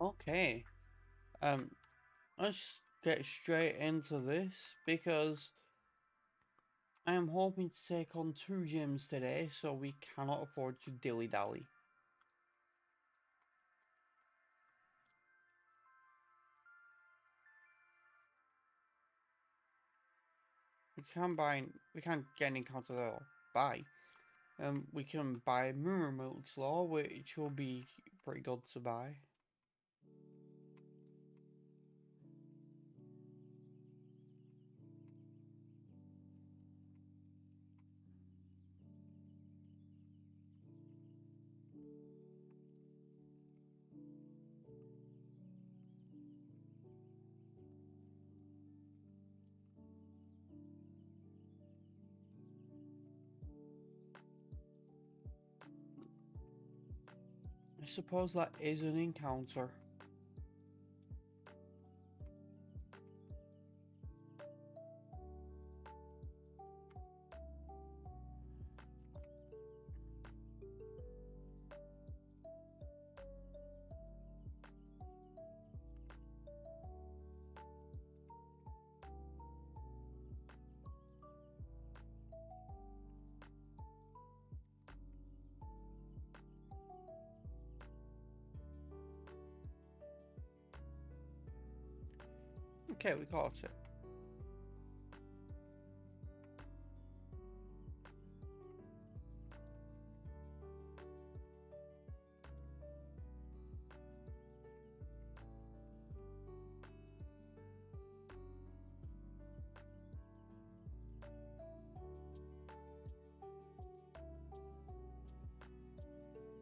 Okay. Um, let's get straight into this because I am hoping to take on 2 gyms today, so we cannot afford to dilly-dally. We can't get an encounter there or buy. We can buy Mirror Milk's Law, which will be pretty good to buy. I suppose that is an encounter. Okay, we got it.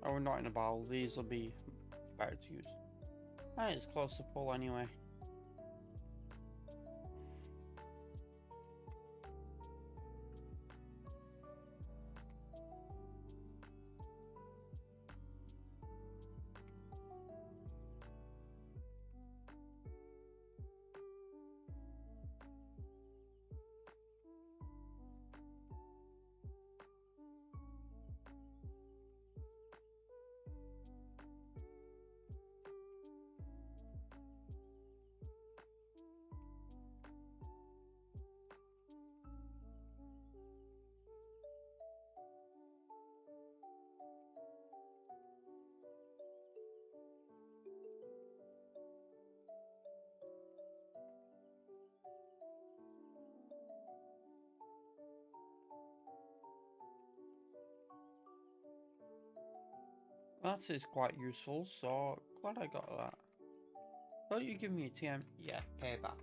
Oh, we're not in a battle. These will be better to use. That is close to full anyway. That is quite useful, so glad I got that. Oh, you give me a TM? Yeah, payback.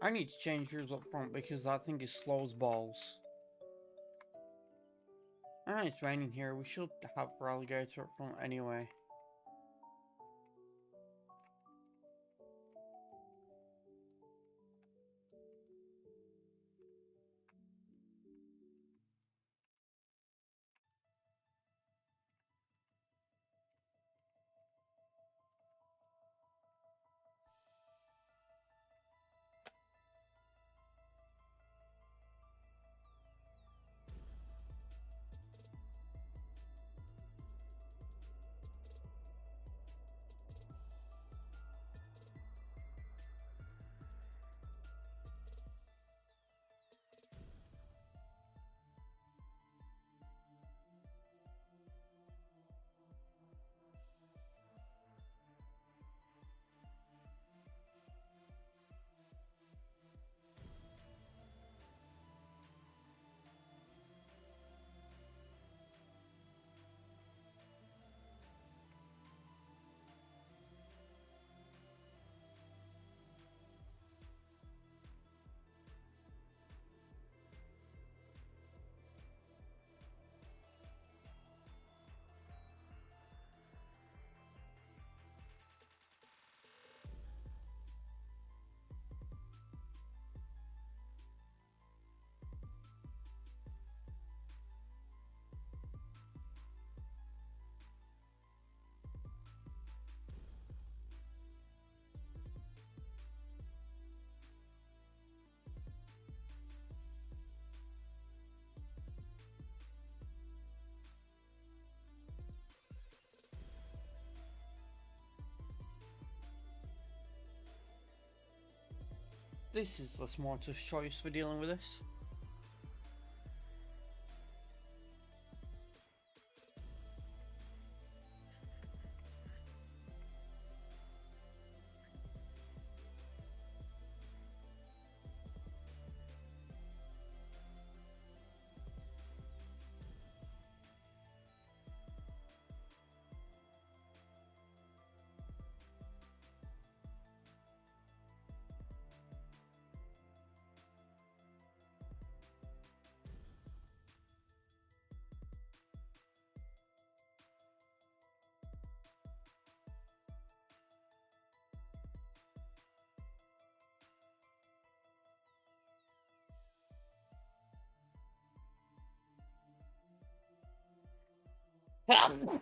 I need to change yours up front because that thing is slow as balls. Ah, it's raining here. We should have Relegator up front anyway. this is the smartest choice for dealing with this.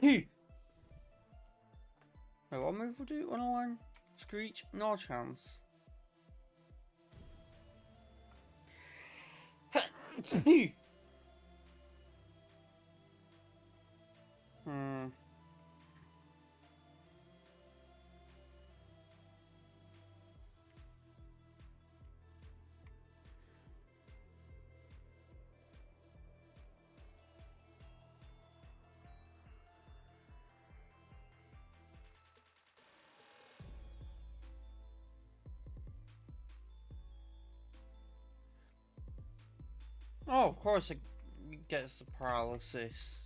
Wait, what move would do? Unaligned? Screech? No chance. Hmm. Oh, of course it gets the paralysis.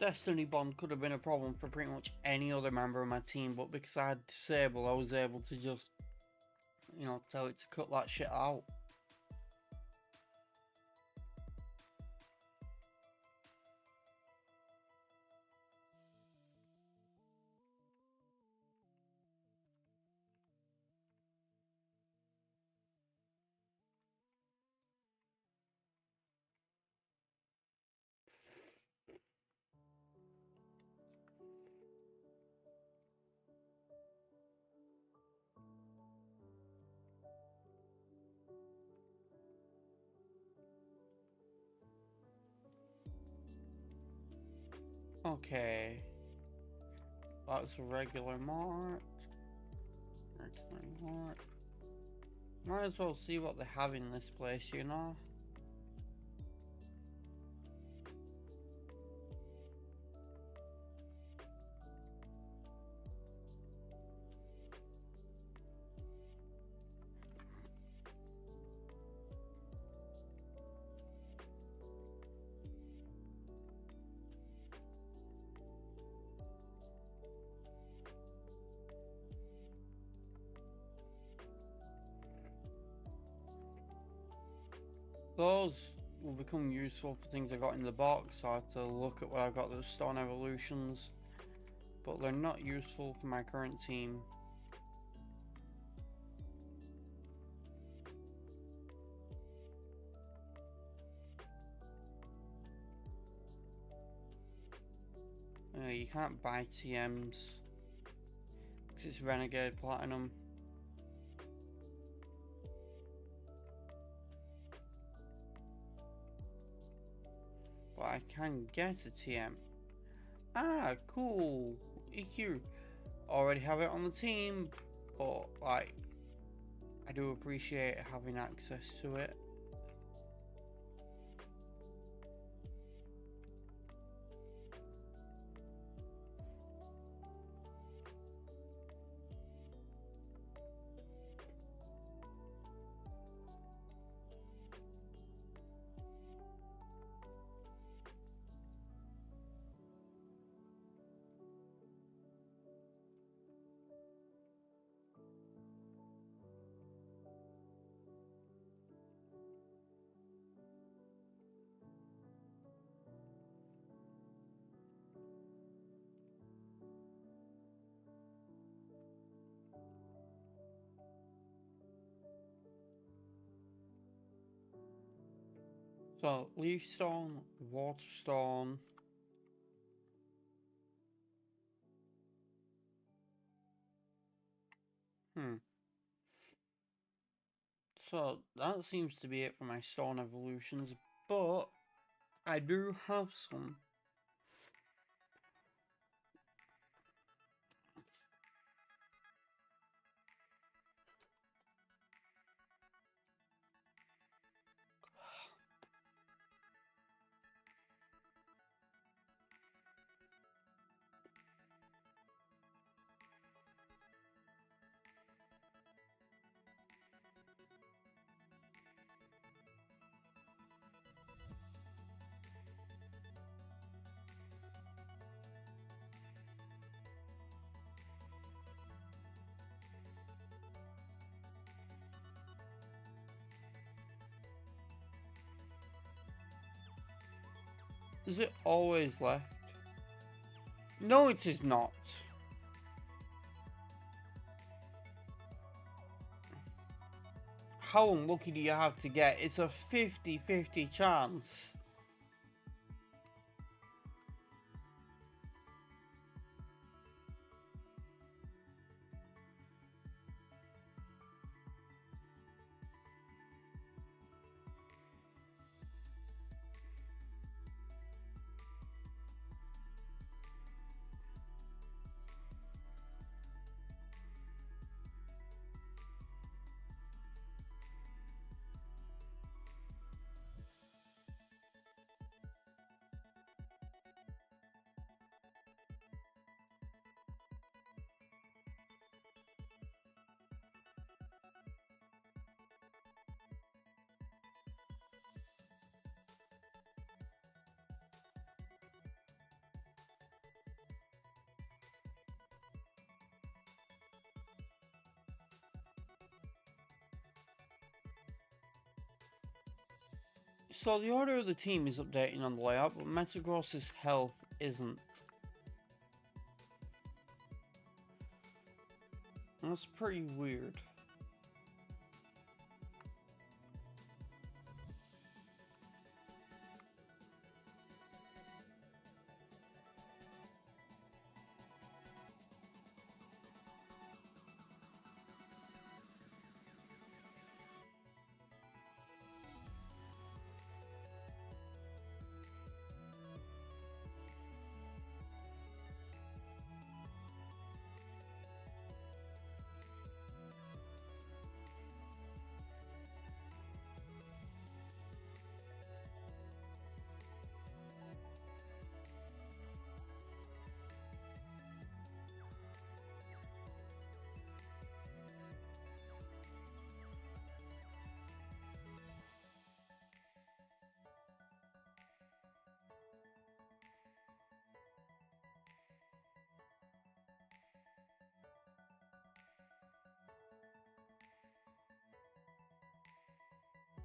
Destiny Bond could have been a problem for pretty much any other member of my team, but because I had Disable, I was able to just, you know, tell it to cut that shit out. Okay. That's a regular mart. Regular mart. Might as well see what they have in this place, you know? Those will become useful for things I got in the box, so I have to look at what I got those Stone Evolutions. But they're not useful for my current team. You can't buy TMs because it's Renegade Platinum. But I can get a TM. Ah, cool. EQ. Already have it on the team, but like, I do appreciate having access to it. So, leaf stone, water stone. So, that seems to be it for my stone evolutions, but I do have some. Is it always left? No, it is not. How unlucky do you have to get? It's a 50-50 chance. So the order of the team is updating on the layout, but Metagross's health isn't. That's pretty weird.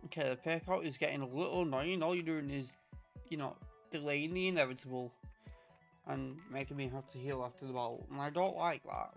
Okay, the paycout is getting a little annoying. All you're doing is, you know, delaying the inevitable and making me have to heal after the battle, and I don't like that.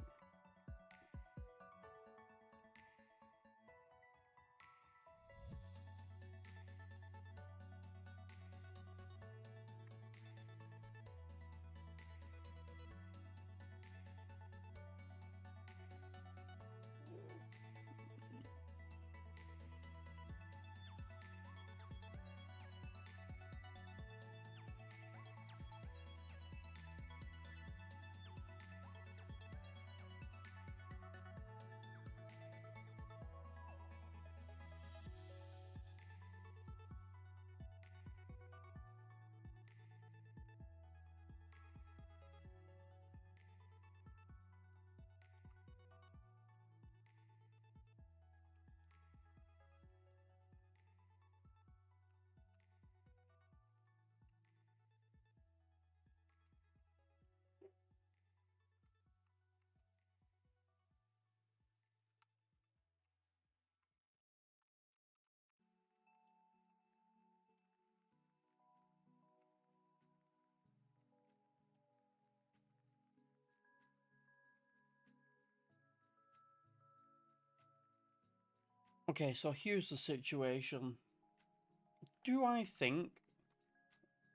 Okay, so here's the situation. Do I think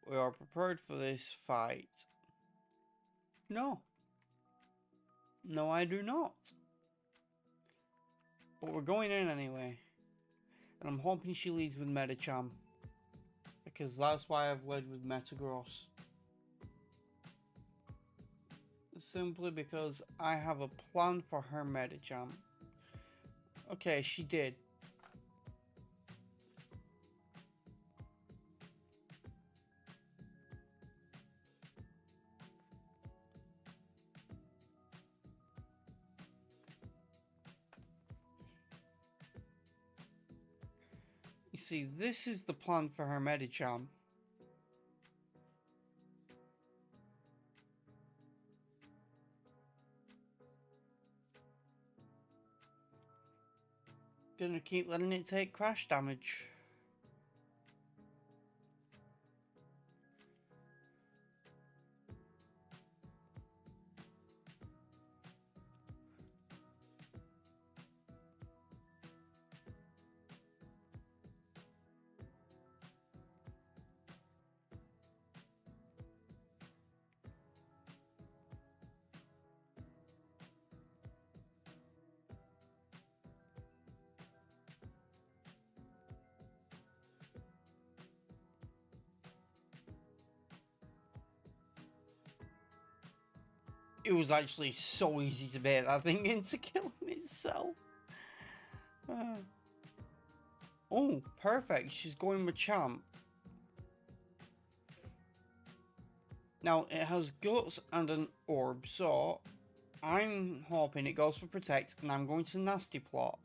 we are prepared for this fight? No. No, I do not. But we're going in anyway. And I'm hoping she leads with Medicham. Because that's why I've led with Metagross. Simply because I have a plan for her Medicham. Okay, she did. You see, this is the plan for her Medicham. Gonna keep letting it take crash damage. It was actually so easy to bait that thing into killing itself. Oh, perfect. She's going with Champ. Now, it has Guts and an Orb, so I'm hoping it goes for Protect, and I'm going to Nasty Plot.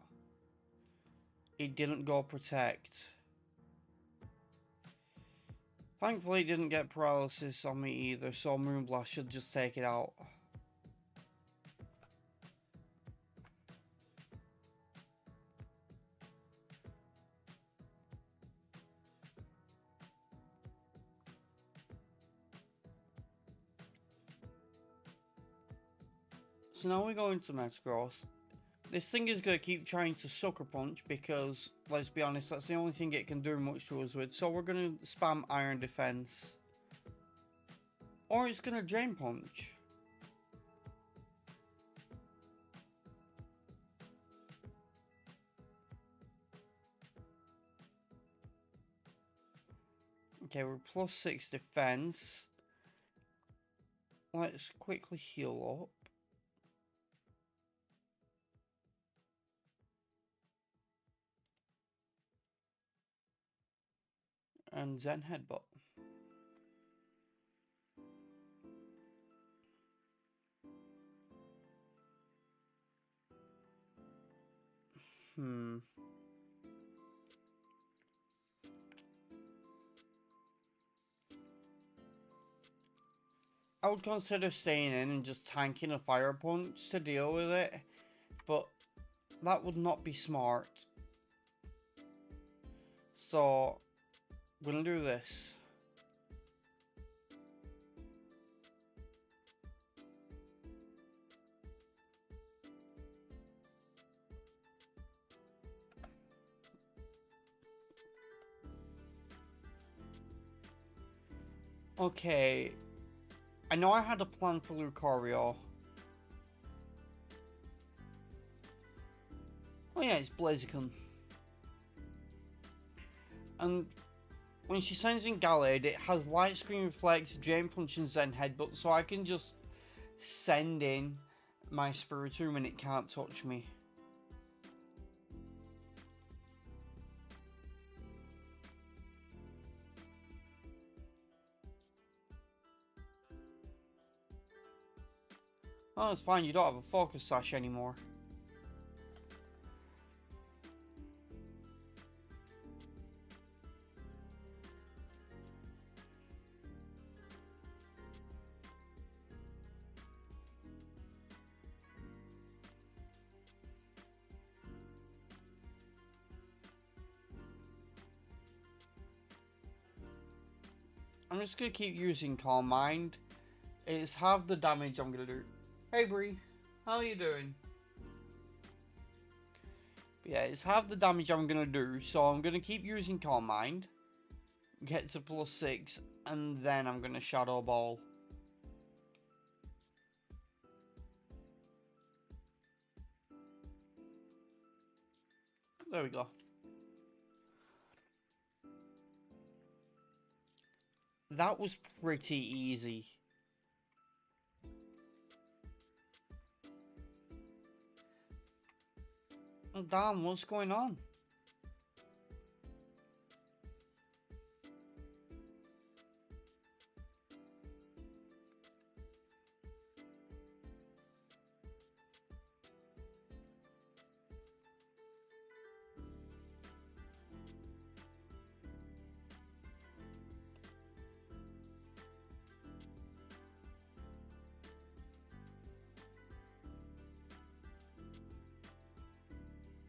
It didn't go Protect. Thankfully, it didn't get Paralysis on me either, so Moonblast should just take it out. So now we go into Metagross. This thing is going to keep trying to Sucker Punch because, let's be honest, that's the only thing it can do much to us with. So we're going to spam Iron Defense. Or it's going to Drain Punch. Okay, we're +6 defense. Let's quickly heal up. And Zen Headbutt. I would consider staying in and just tanking a Fire Punch to deal with it, but that would not be smart. So, I'm gonna do this. Okay, I know I had a plan for Lucario. Oh yeah, it's Blaziken. And when she sends in Gallade, it has Light Screen Reflex, Drain Punch and Zen Headbutt, so I can just send in my Spiritomb and it can't touch me. Oh, it's fine, you don't have a Focus Sash anymore. I'm just gonna keep using Calm Mind. It's half the damage I'm gonna do. Hey Bree, how are you doing? But yeah, it's half the damage I'm gonna do, so I'm gonna keep using Calm Mind. get to +6, and then I'm going to Shadow Ball. There we go. That was pretty easy. Oh, damn, what's going on?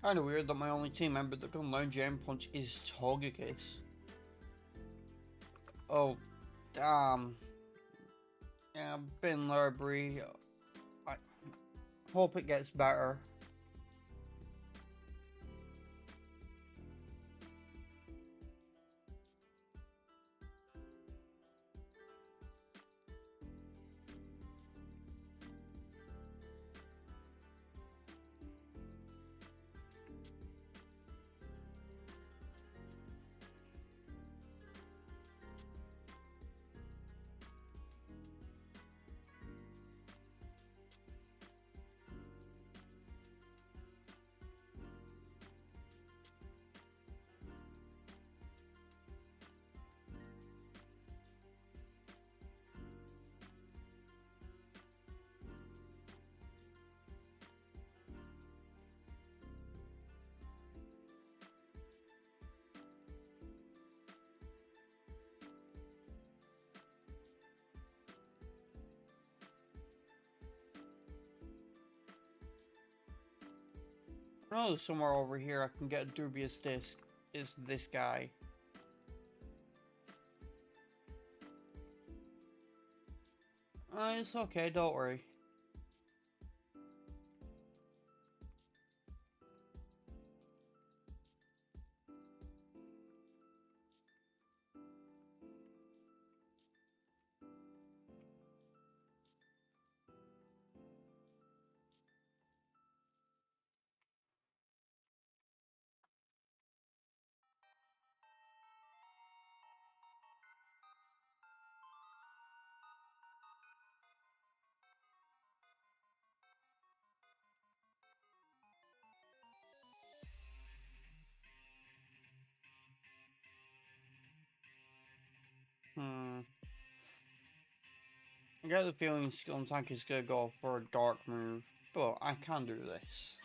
Kinda weird that my only team member that can learn Gem Punch is Togekiss. Oh, damn. Yeah, Ben Lurbury. I hope it gets better. I know somewhere over here I can get a dubious disc. Is this guy. It's okay, don't worry. I get the feeling Skuntank is gonna go for a dark move, but I can do this.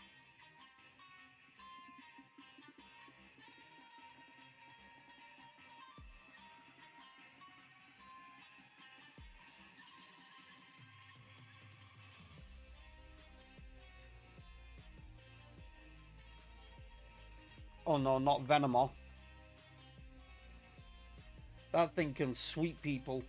Oh no, not Venomoth. That thing can sweep people.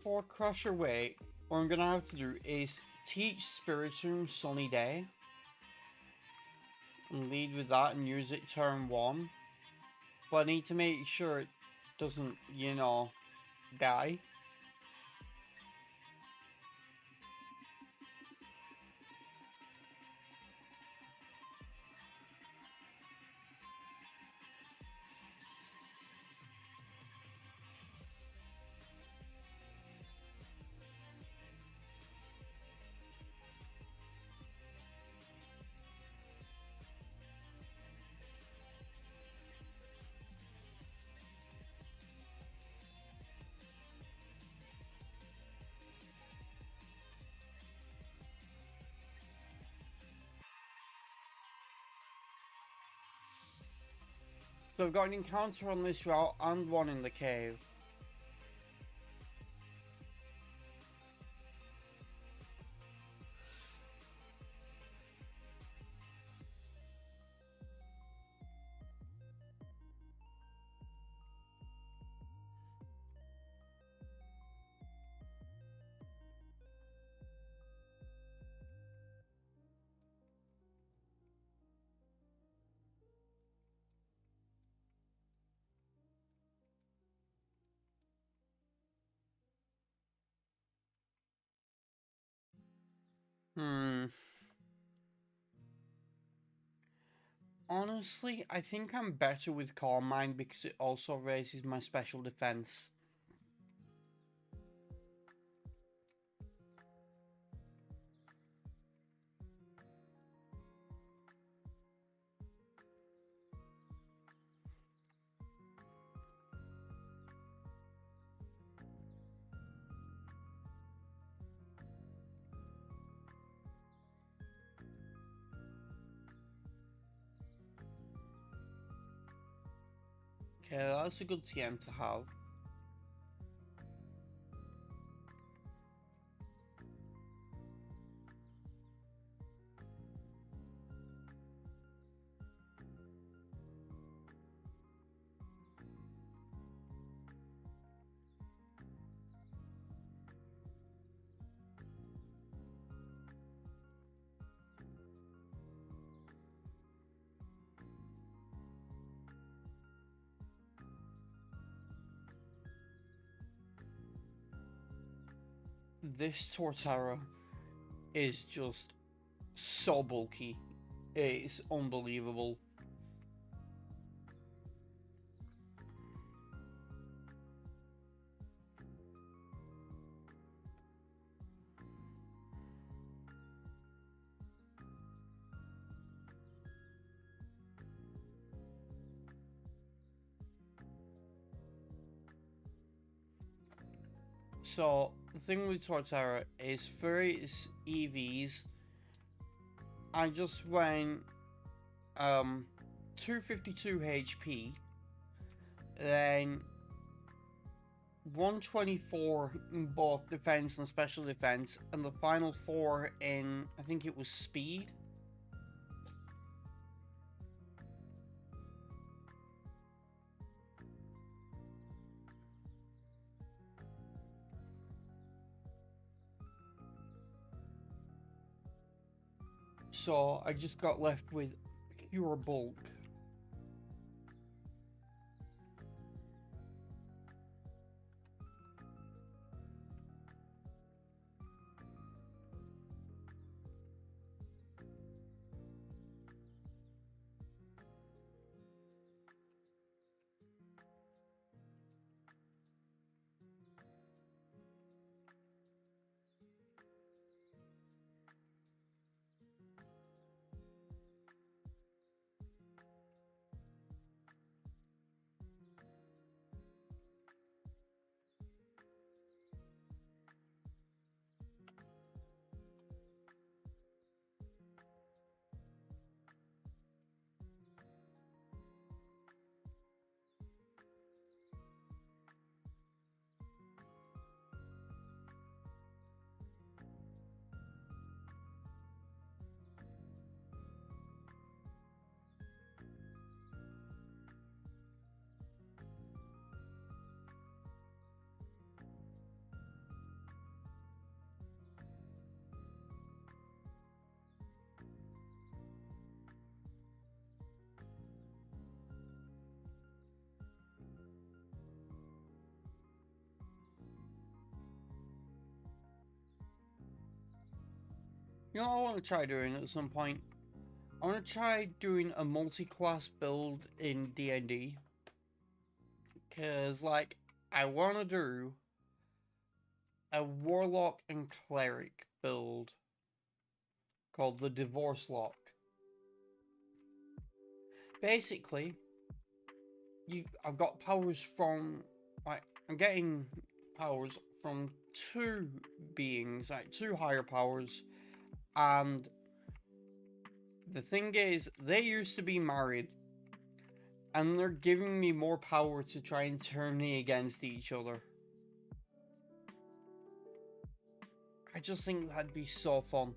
For Crusher Weight, what I'm gonna have to do is teach Spiritomb Sunny Day. And lead with that and use it turn 1. But I need to make sure it doesn't, you know, die. So I've got an encounter on this route and one in the cave. Honestly, I think I'm better with Calm Mind because it also raises my special defense. Okay, that's a good TM to have. This Torterra is just so bulky. It's unbelievable. So, the thing with Torterra is for its EVs, I just went 252 HP, then 124 in both defense and special defense, and the final 4 in, I think it was speed. So I just got left with pure bulk. You know what I want to try doing at some point? I want to try doing a multi-class build in D&D. Because, like, I want to do a warlock and cleric build called the Divorce Lock. Basically, I've got powers from, like, I'm getting powers from two beings, like two higher powers, and the thing is, they used to be married, and they're giving me more power to try and turn me against each other. I just think that'd be so fun.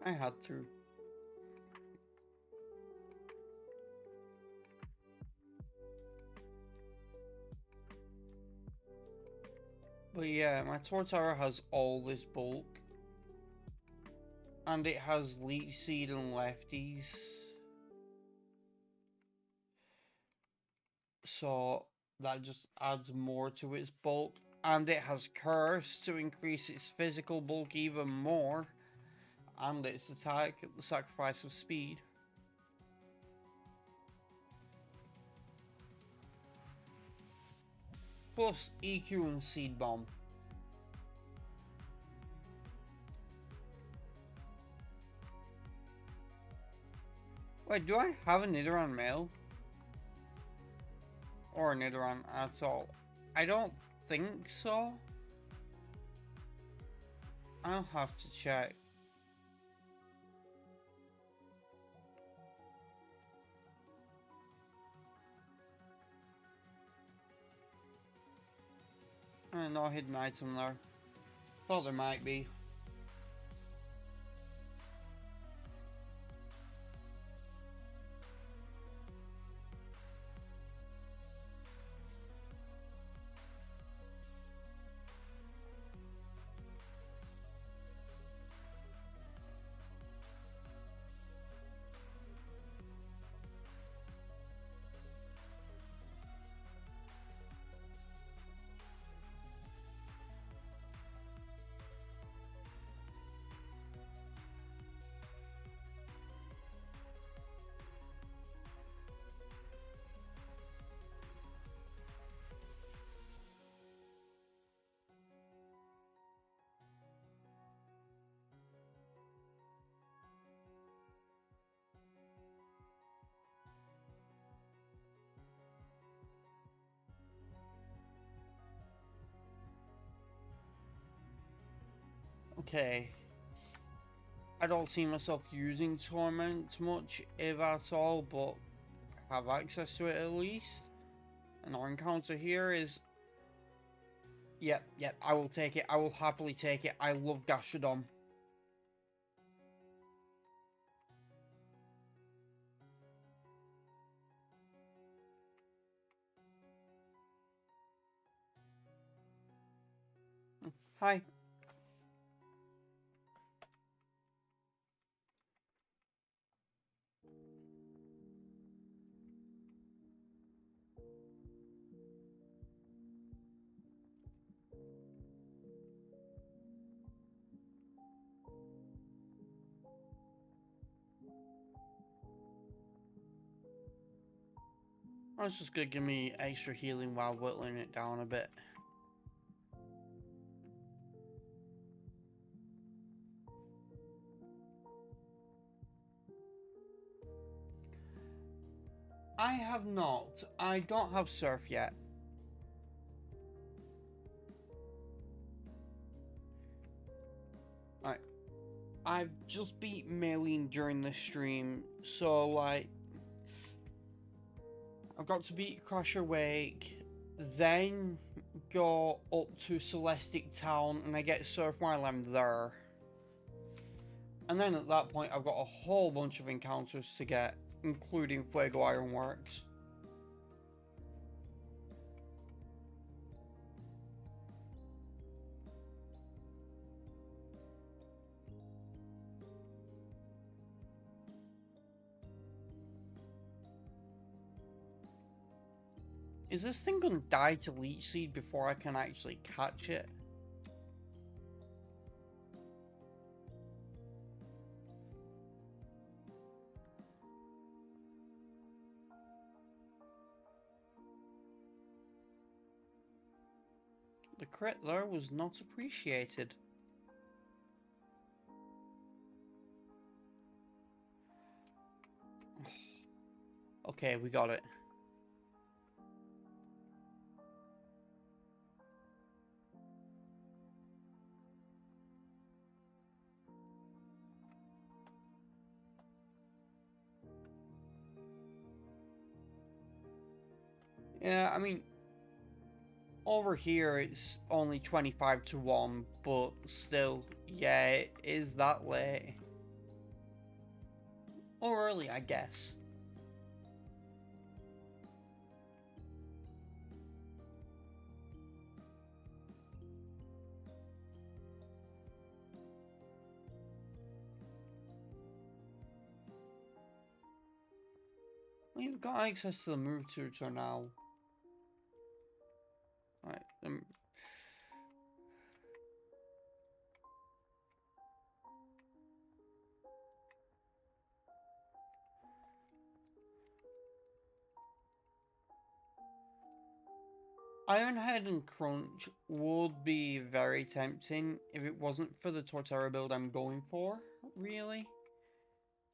I had to. But yeah, my Torch Tower has all this bulk. And it has Leech Seed and Lefties. So that just adds more to its bulk. And it has Curse to increase its physical bulk even more. And its attack at the sacrifice of speed. Plus EQ and Seed Bomb. Wait, do I have a Nidoran male? Or a Nidoran at all? I don't think so. I'll have to check. No hidden item there. Thought there might be. Okay. I don't see myself using Torment much, if at all, but have access to it at least. And our encounter here is... Yep, I will take it. I will happily take it. I love Gastrodon. Hi. That's just gonna give me extra healing while whittling it down a bit. I have not. I don't have surf yet. I've just beat Maylene during the stream, so like I've got to beat Crasher Wake, then go up to Celestic Town and I get Surf while I'm there. And then at that point I've got a whole bunch of encounters to get, including Fuego Ironworks. Is this thing gonna die to Leech Seed before I can actually catch it? The crit there was not appreciated. Okay, we got it. Yeah, I mean, over here it's only 25 to 1, but still, yeah, it is that late. Or early, I guess. We've got access to the move tutor now. Right, Ironhead and Crunch would be very tempting if it wasn't for the Torterra build I'm going for, really.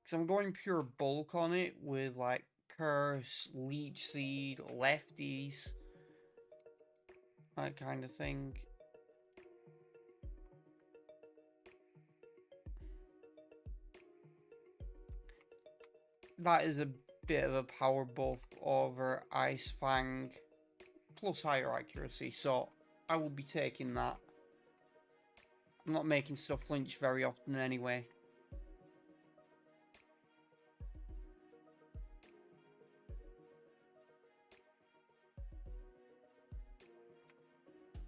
Because I'm going pure bulk on it with like Curse, Leech Seed, Lefties, that kind of thing. That is a bit of a power buff over Ice Fang, plus higher accuracy, so I will be taking that. I'm not making stuff flinch very often anyway.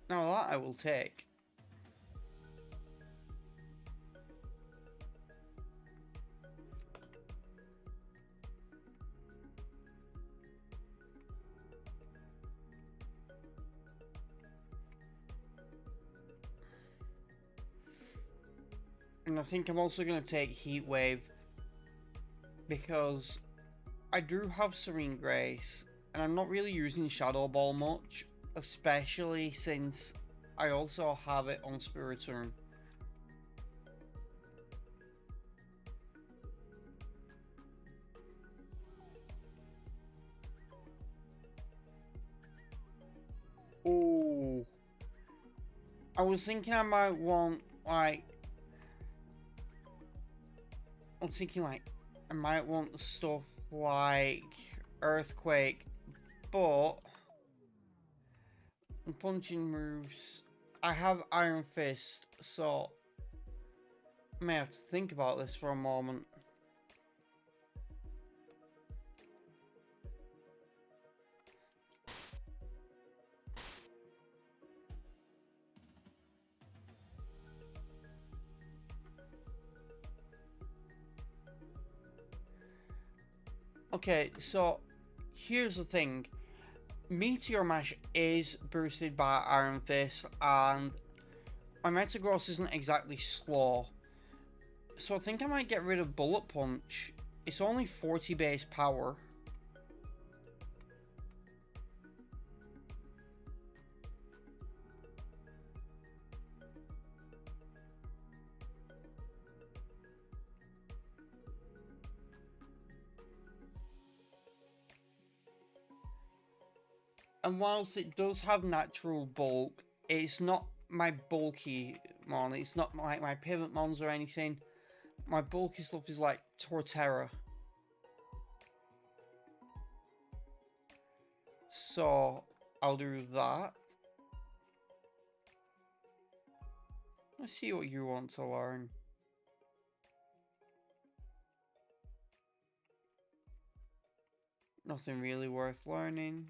Now that I will take. And I think I'm also going to take Heat Wave, because I do have Serene Grace, and I'm not really using Shadow Ball much, especially since I also have it on Spiritomb. Oh, I was thinking I might want like, I might want stuff like Earthquake, but punching moves, I have Iron Fist, so I may have to think about this for a moment. Okay, so here's the thing. Meteor Mash is boosted by Iron Fist, and my Metagross isn't exactly slow. So I think I might get rid of Bullet Punch. It's only 40 base power. And whilst it does have natural bulk, it's not my bulky mon. It's not like my pivot mons or anything. My bulky stuff is like Torterra. So I'll do that. Let's see what you want to learn. Nothing really worth learning.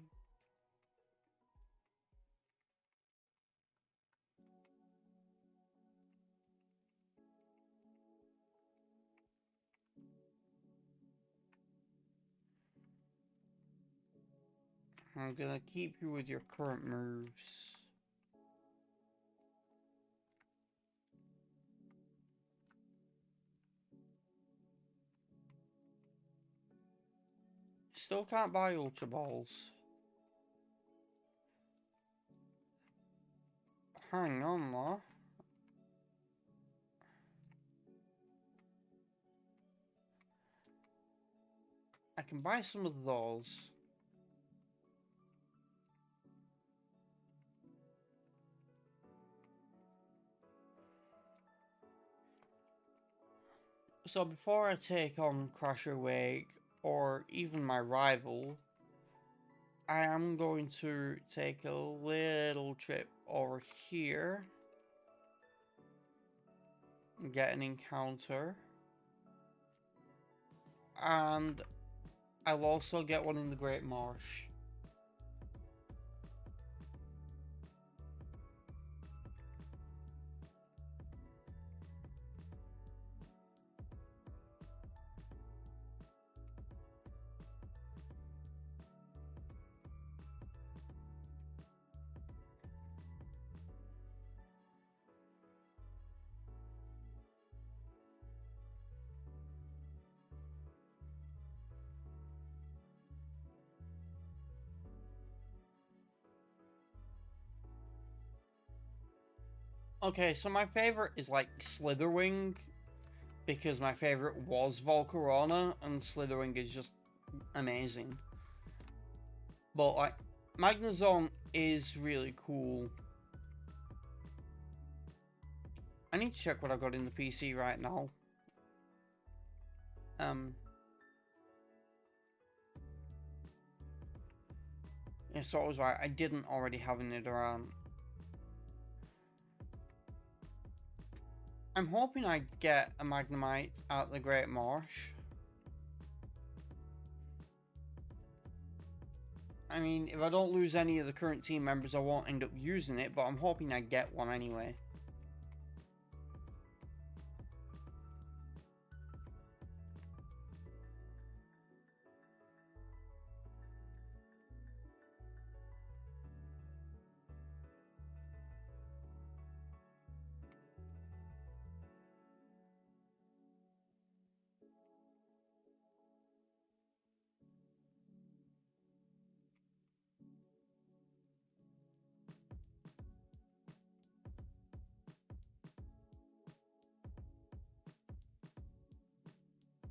I'm gonna keep you with your current moves. Still can't buy Ultra Balls. Hang on though. I can buy some of those. So before I take on Crasher Wake or even my rival, I am going to take a little trip over here and get an encounter. And I'll also get one in the Great Marsh. Okay, so my favorite is like Slitherwing, because my favorite was Volcarona, and Slitherwing is just amazing. But like, Magnezone is really cool. I need to check what I've got in the PC right now. Yeah, so I was right, I didn't already have an Nidoran. I'm hoping I get a Magnemite at the Great Marsh. I mean, if I don't lose any of the current team members, I won't end up using it, but I'm hoping I get one anyway.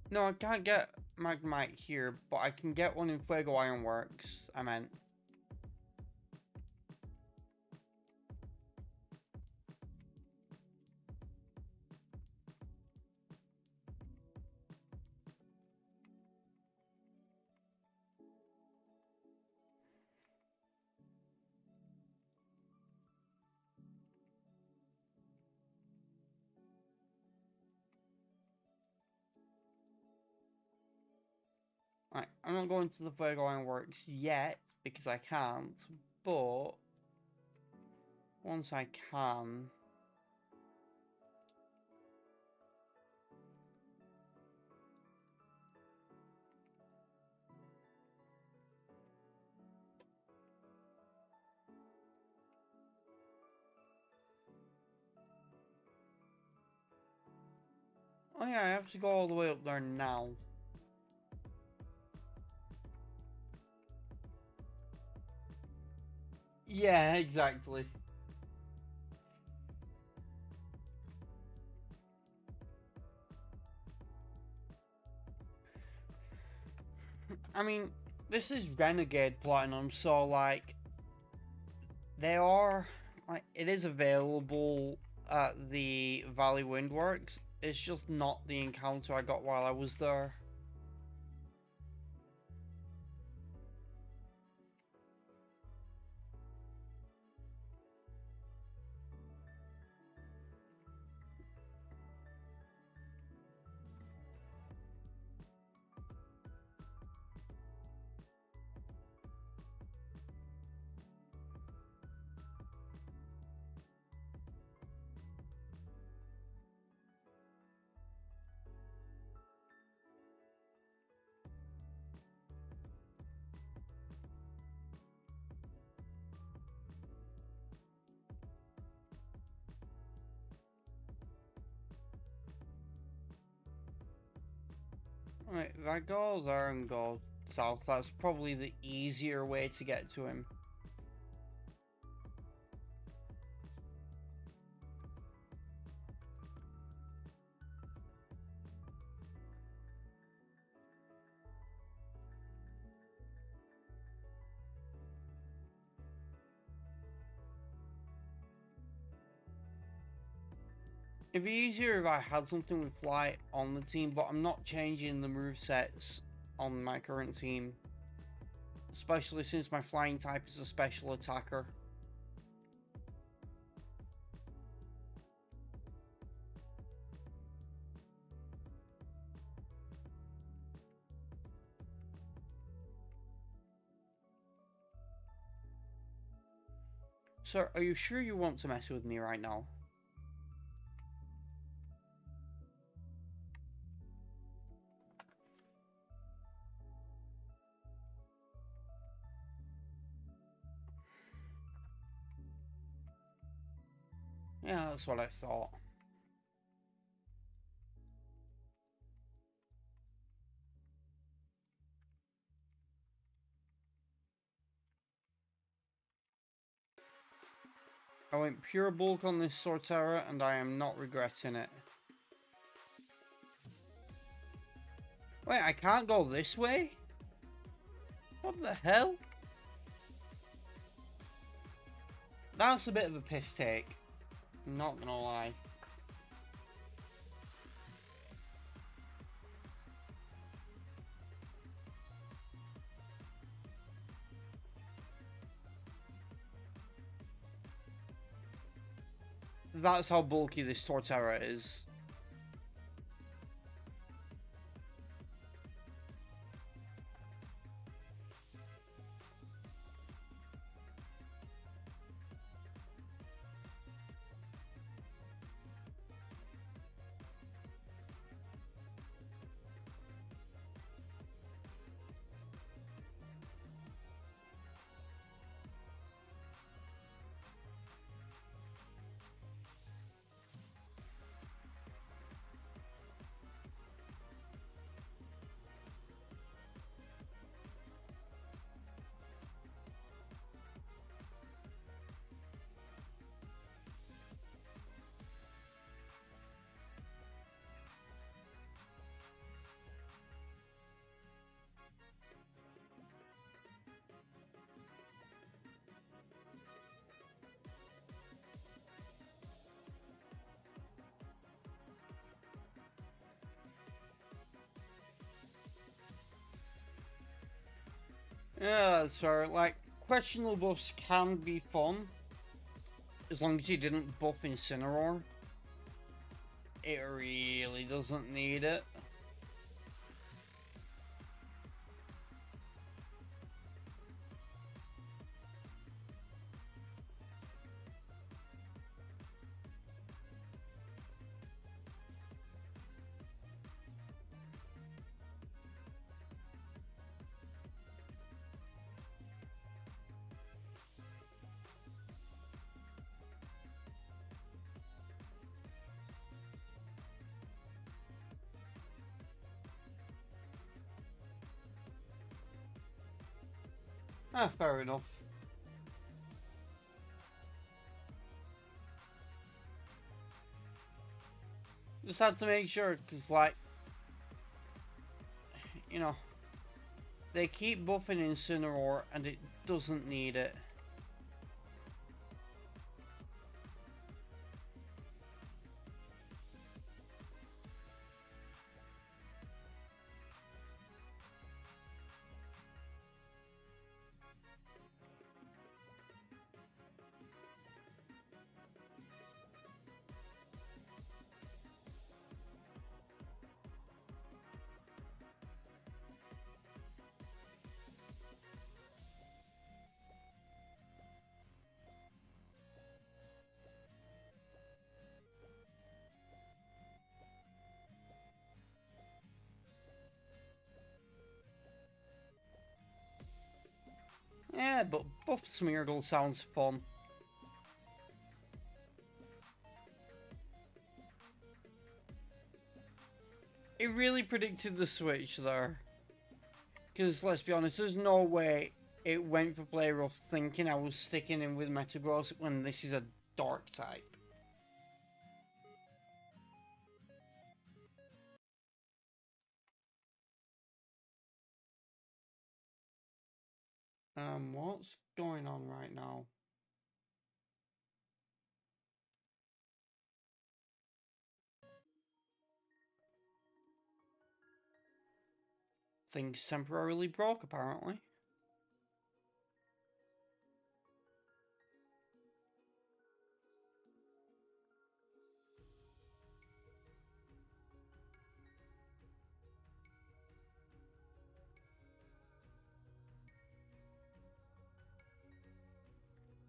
No, I can't get Magnemite here, but I can get one in Fuego Ironworks, I meant. Right, I'm not going to the Fuego Ironworks yet, because I can't, but once I can... Oh yeah, I have to go all the way up there now. Yeah, exactly. I mean, this is Renegade Platinum, so like, They are, like, it is available at the Valley Windworks. It's just not the encounter I got while I was there. Right, if I go there and go south, that's probably the easier way to get to him. It'd be easier if I had something with flight on the team, but I'm not changing the movesets on my current team. Especially since my flying type is a special attacker. Sir, are you sure you want to mess with me right now? Yeah, that's what I thought. I went pure bulk on this Sortera, and I am not regretting it. Wait, I can't go this way? What the hell? That's a bit of a piss take. I'm not gonna lie. That's how bulky this Torterra is. Yeah, so, like, questionable buffs can be fun, as long as you didn't buff Incineroar. It really doesn't need it. Ah, fair enough. Just had to make sure, because, like, you know, they keep buffing Incineroar, and it doesn't need it. Yeah, but buff Smeargle sounds fun. It really predicted the switch there. Because let's be honest, there's no way it went for Play Rough thinking I was sticking in with Metagross when this is a Dark type. What's going on right now? Things temporarily broke, apparently.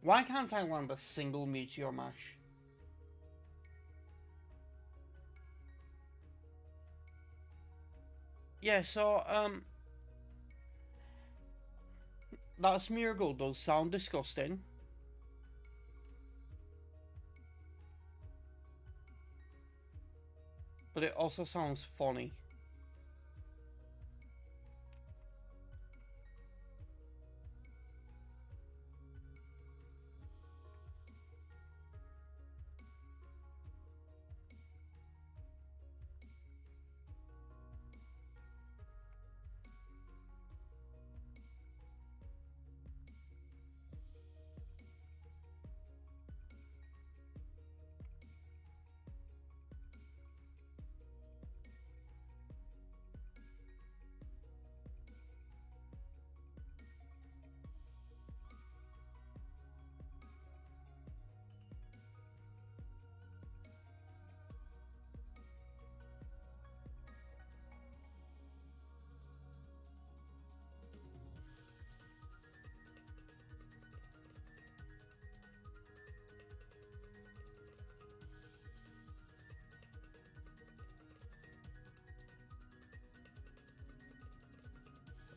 Why can't I land a single Meteor Mash? Yeah, so, that Smeargle does sound disgusting. But it also sounds funny.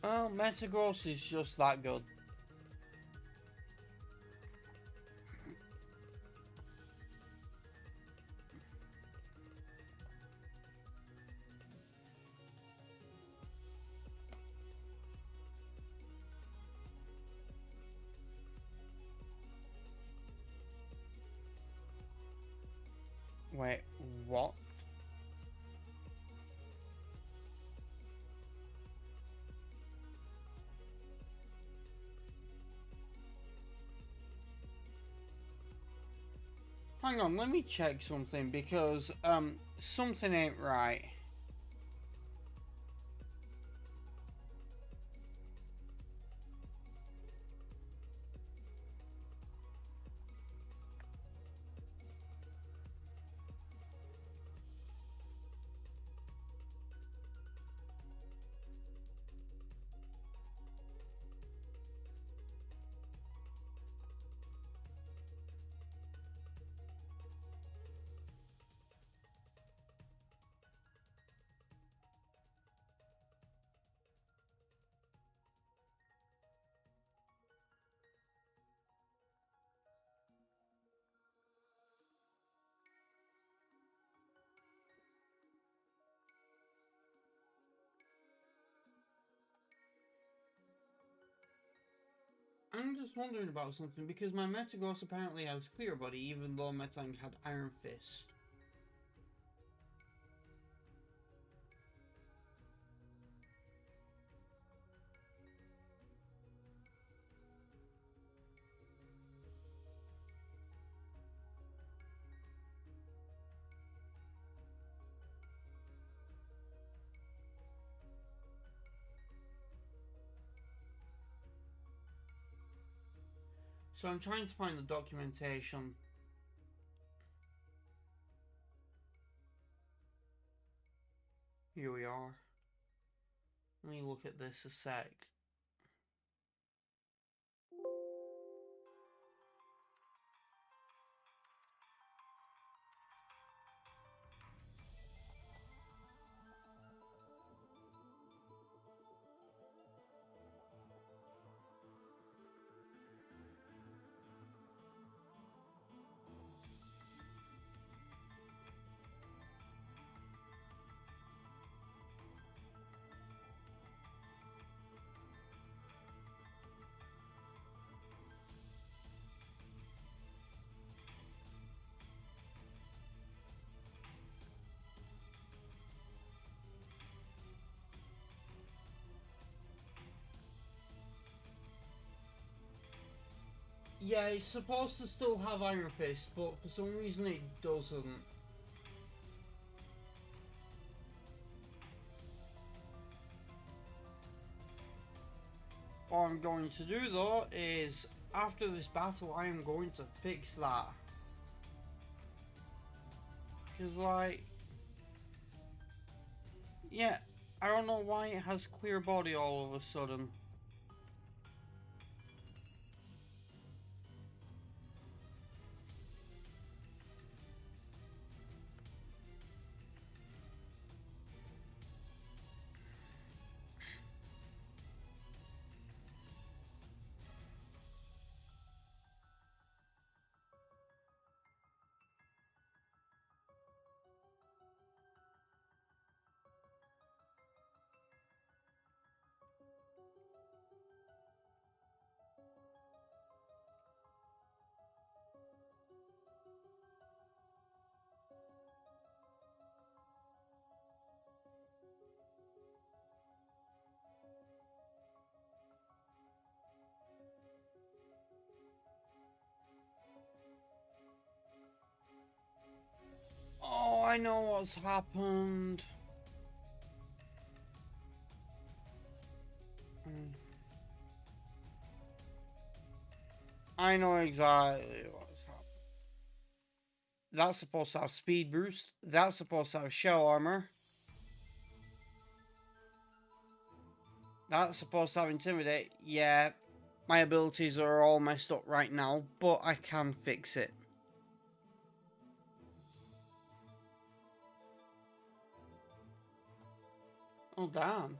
Well, Metagross is just that good. Wait, what? Hang on, let me check something because, something ain't right. I'm just wondering about something because my Metagross apparently has Clear Body even though Metang had Iron Fist. So I'm trying to find the documentation. Here we are. Let me look at this a sec. Yeah, it's supposed to still have Iron Fist, but for some reason it doesn't. What I'm going to do though is, after this battle, I am going to fix that. Because, like, yeah, I don't know why it has clear body all of a sudden. Oh, I know what's happened. I know exactly what's happened. That's supposed to have speed boost. That's supposed to have shell armor. That's supposed to have intimidate. Yeah, my abilities are all messed up right now, but I can fix it. Oh, damn.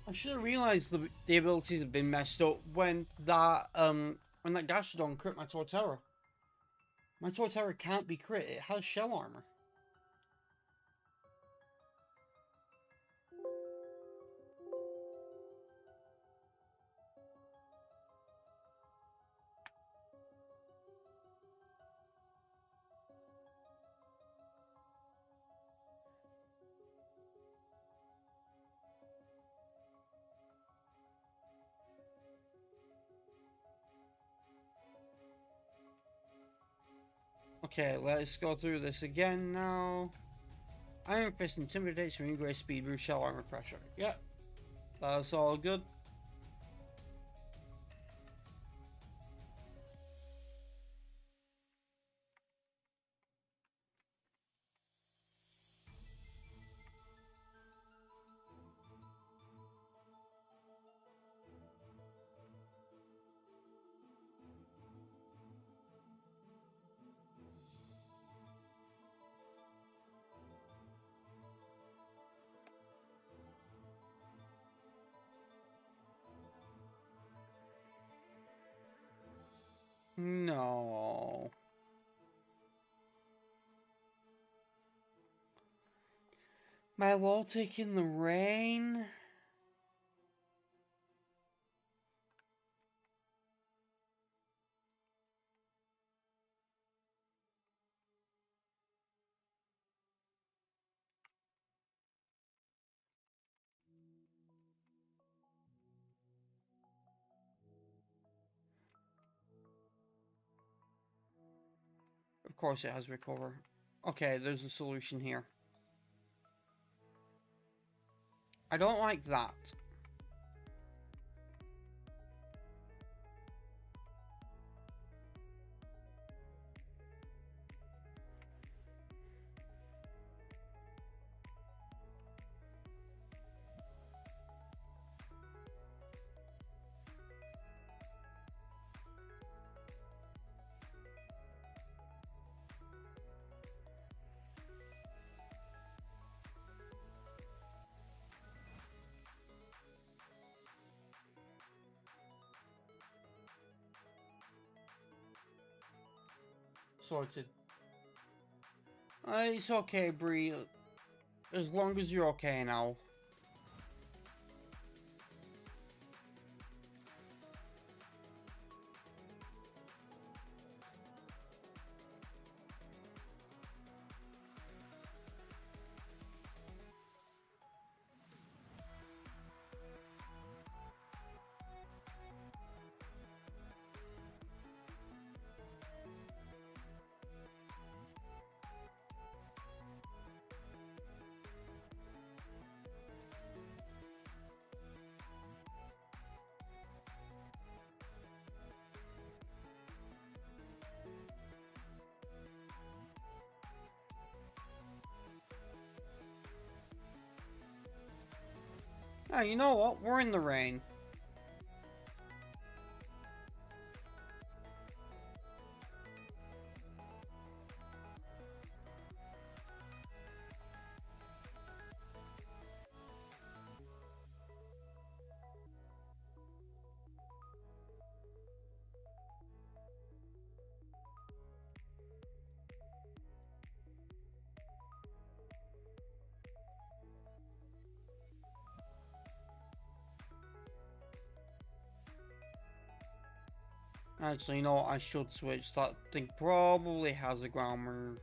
I should have realised the abilities have been messed up when that Gastrodon crit my Torterra. My Torterra can't be crit, it has shell armor. Okay, let's go through this again now. Iron Fist intimidates from great speed, boost shell armor pressure. Yep, that's all good. No. My wall taking the rain? Of course it has recover. Okay, there's a solution here. I don't like that. Sorted. It's okay, Bree. As long as you're okay now. Ah, you know what? We're in the rain. Actually, you know what? I should switch. That thing probably has a ground move.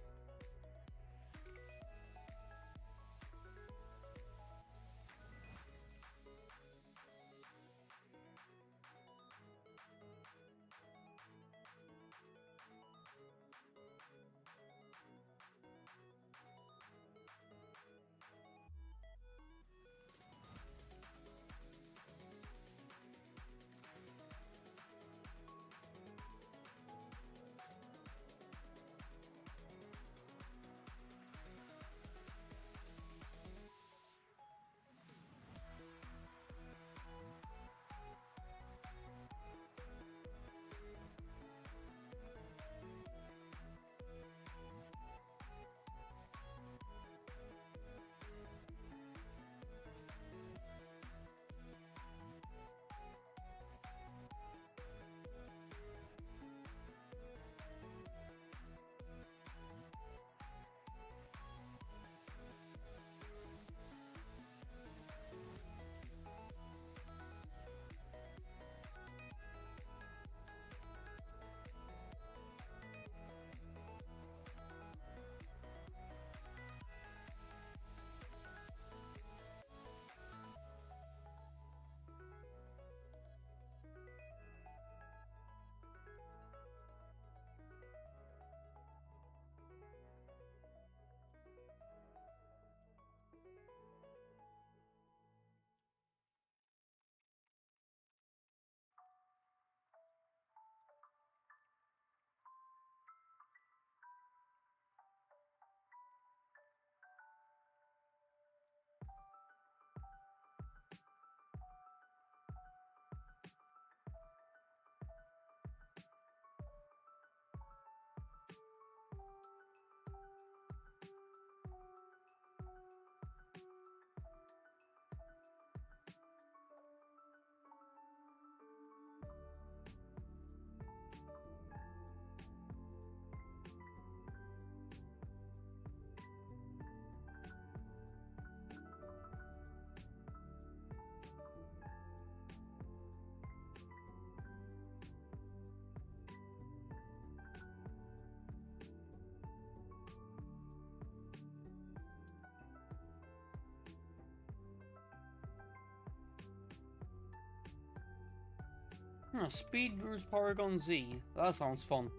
Speed boost Porygon Z. That sounds fun.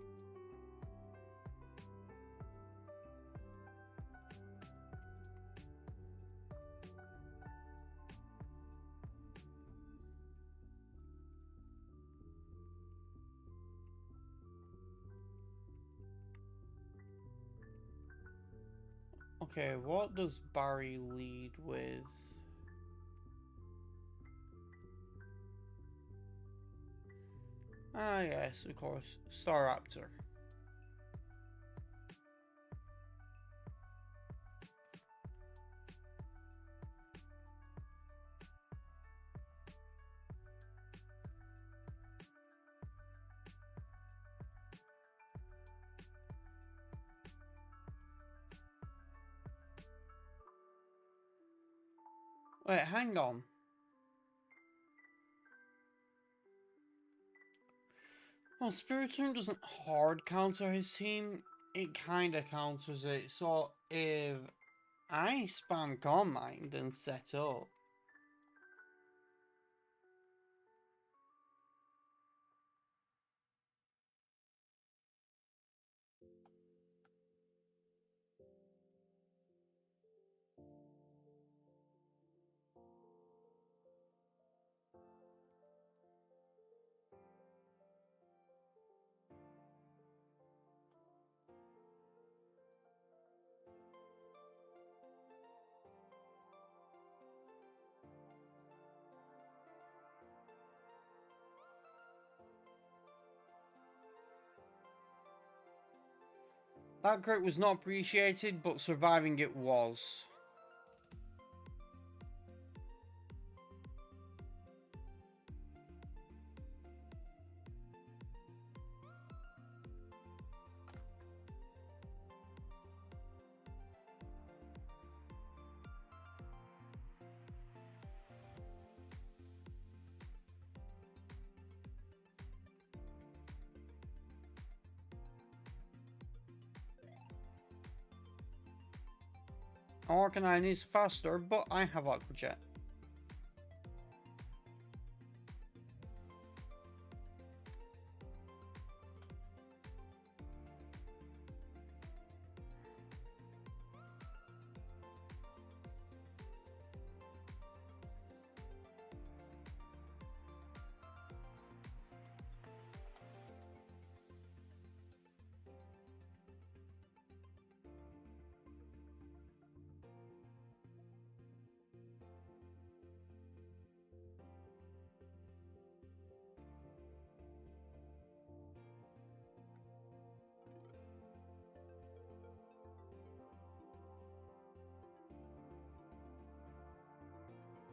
Okay, what does Barry lead with? Ah, yes, of course. Staraptor. Wait, hang on. Well, Spiritomb doesn't hard counter his team. It kinda counters it. So if I spam Calm Mind and set up, that crit was not appreciated, but surviving it was. Arcanine is faster, but I have Aqua Jet.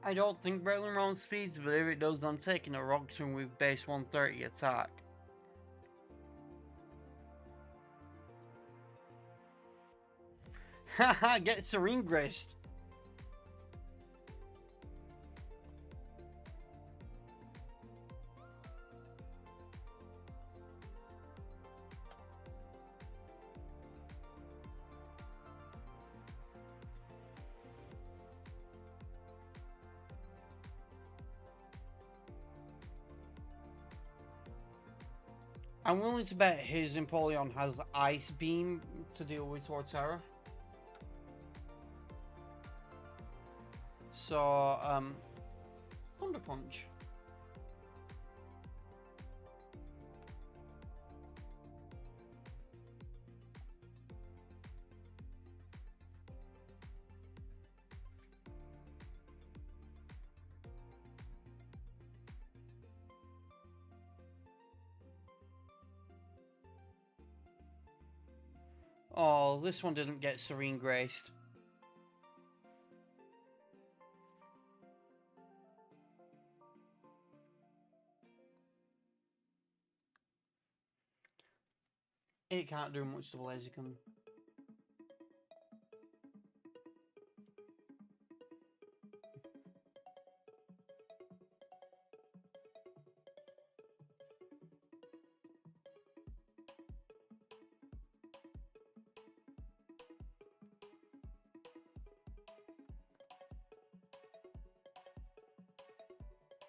I don't think Breitling round speeds, but if it does, I'm taking a Rock Tomb with base 130 attack. Haha, get Serene Graced. I'm willing to bet his Empoleon has Ice Beam to deal with Torterra. So, Thunder Punch. Oh, this one didn't get Serene Graced. It can't do much to Blaziken.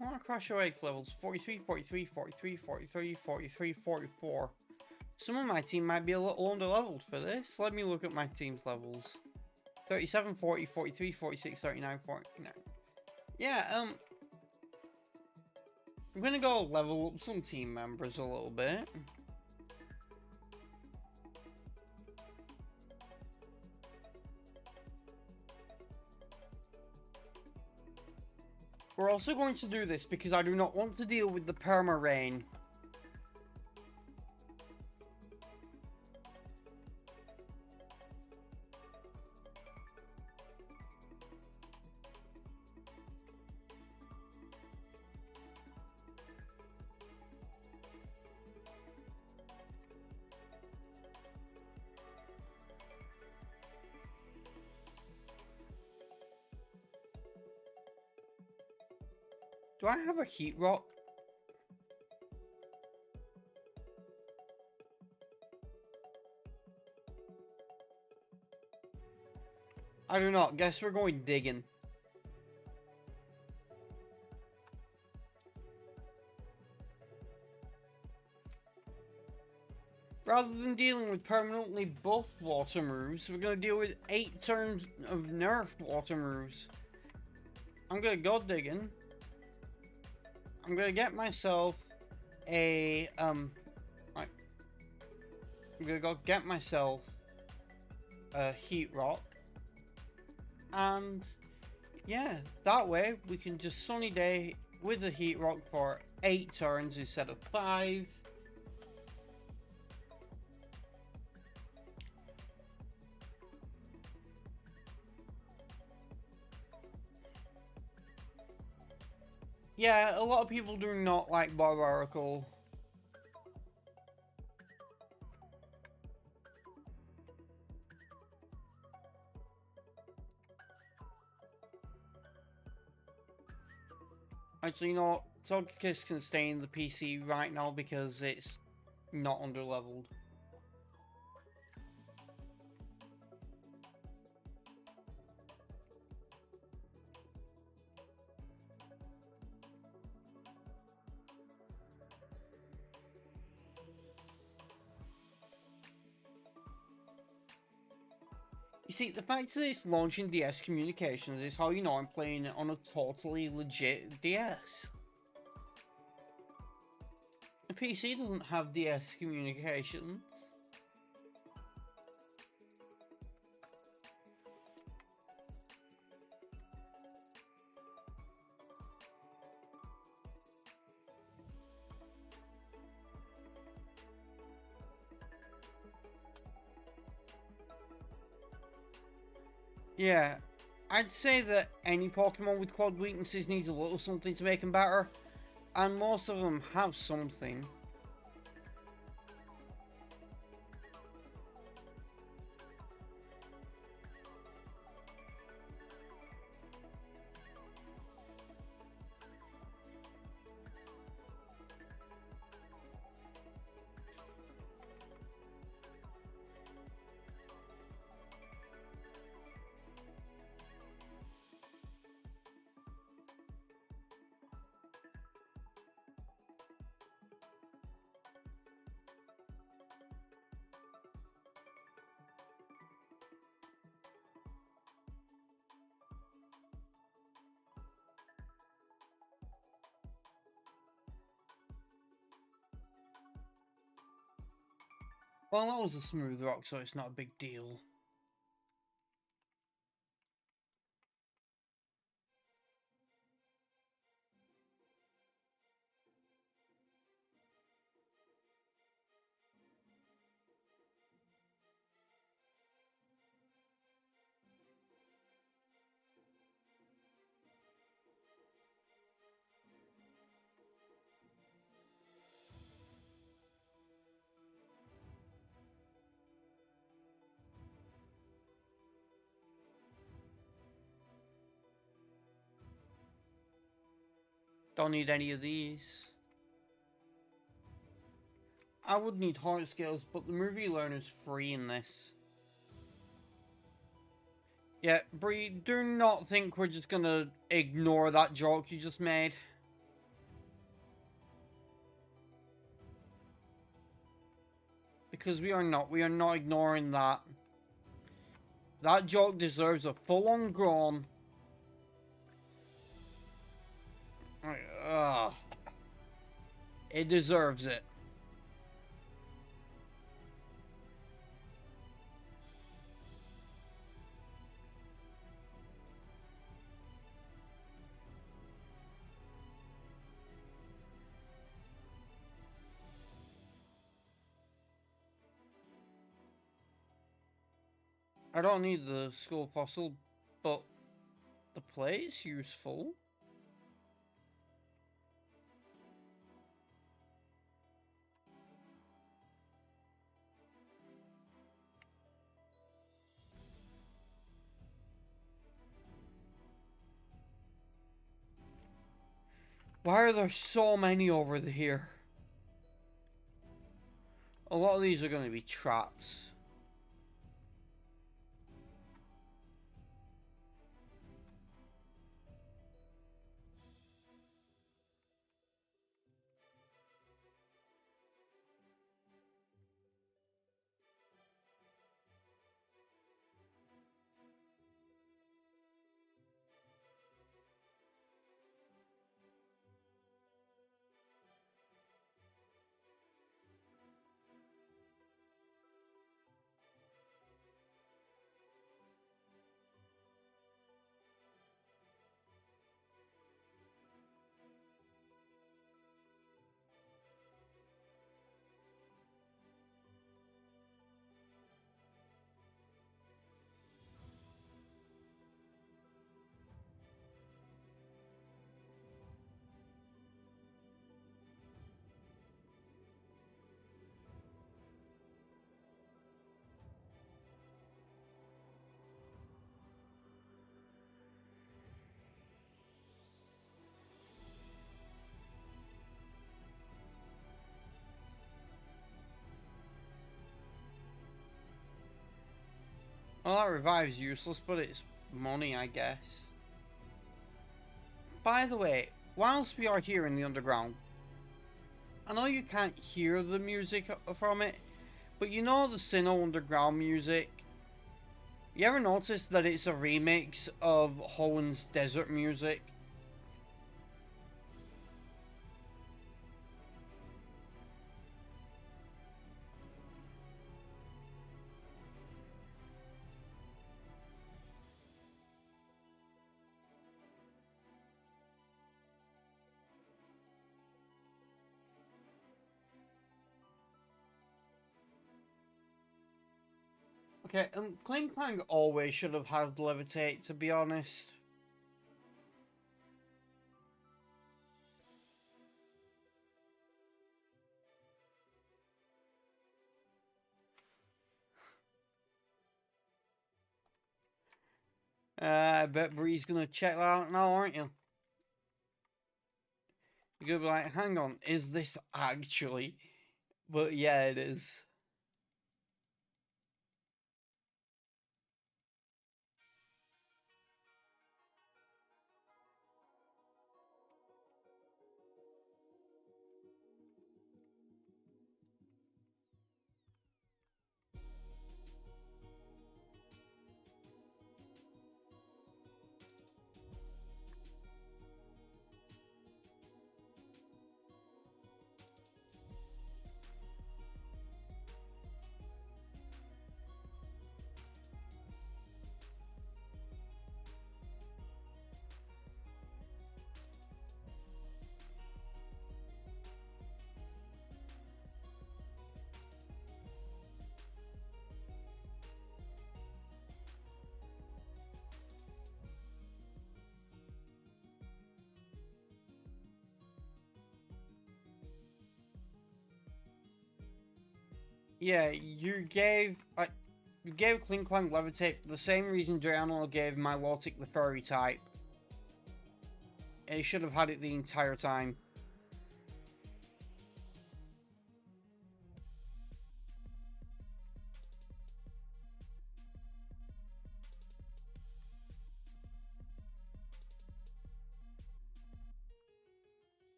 I want to crush your eggs levels 43, 43, 43, 43, 43, 44. Some of my team might be a little under-leveled for this. Let me look at my team's levels. 37, 40, 43, 46, 39, 49. Yeah, I'm gonna go level up some team members a little bit. We're also going to do this because I do not want to deal with the perma rain. Do I have a heat rock? I do not. Guess we're going digging. Rather than dealing with permanently buffed water moves, we're going to deal with 8 turns of nerfed water moves. I'm going to go digging. I'm going to get myself a, I'm going to go get myself a heat rock. And, yeah, that way we can just sunny day with the heat rock for 8 turns instead of 5. Yeah, a lot of people do not like Barbarical. Actually, you know what? Togekiss can stay in the PC right now because it's not underleveled. You see, the fact that it's launching DS communications is how you know I'm playing it on a totally legit DS. The PC doesn't have DS communications. Yeah, I'd say that any Pokemon with quad weaknesses needs a little something to make them better, and most of them have something. Well, that was a smooth rock, so it's not a big deal. Don't need any of these. I would need heart scales, but the movie learner's free in this. Yeah, Bree, do not think we're just gonna ignore that joke you just made. Because we are not ignoring that. That joke deserves a full-on groan. It deserves it. I don't need the skull fossil, but the plate's useful. Why are there so many over here? A lot of these are going to be traps. Well, that revive's useless, but it's money, I guess. By the way, whilst we are here in the underground, I know you can't hear the music from it, but you know the Sinnoh underground music? You ever notice that it's a remix of Hoen's desert music? Okay, Kling Klang always should have had levitate, to be honest. I bet Bree's gonna check that out now, aren't you? You're gonna be like, hang on, is this actually? But yeah, it is. Yeah, you gave Kling Klang levitate for the same reason Diano gave Milotic the furry type. It should have had it the entire time.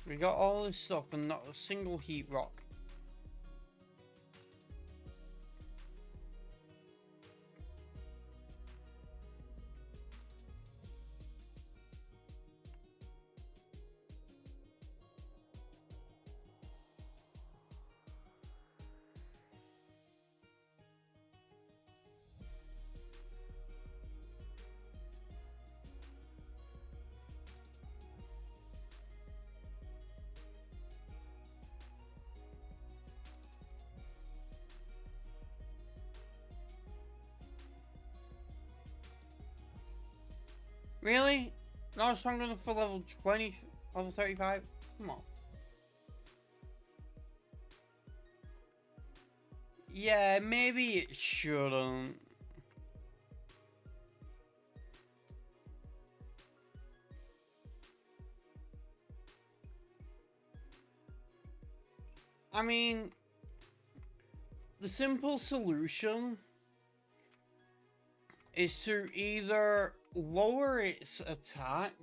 We got all this stuff and not a single heat rock. Really? Not strong enough for level 20, level 35? Come on. Yeah, maybe it shouldn't. I mean, the simple solution is to either lower its attack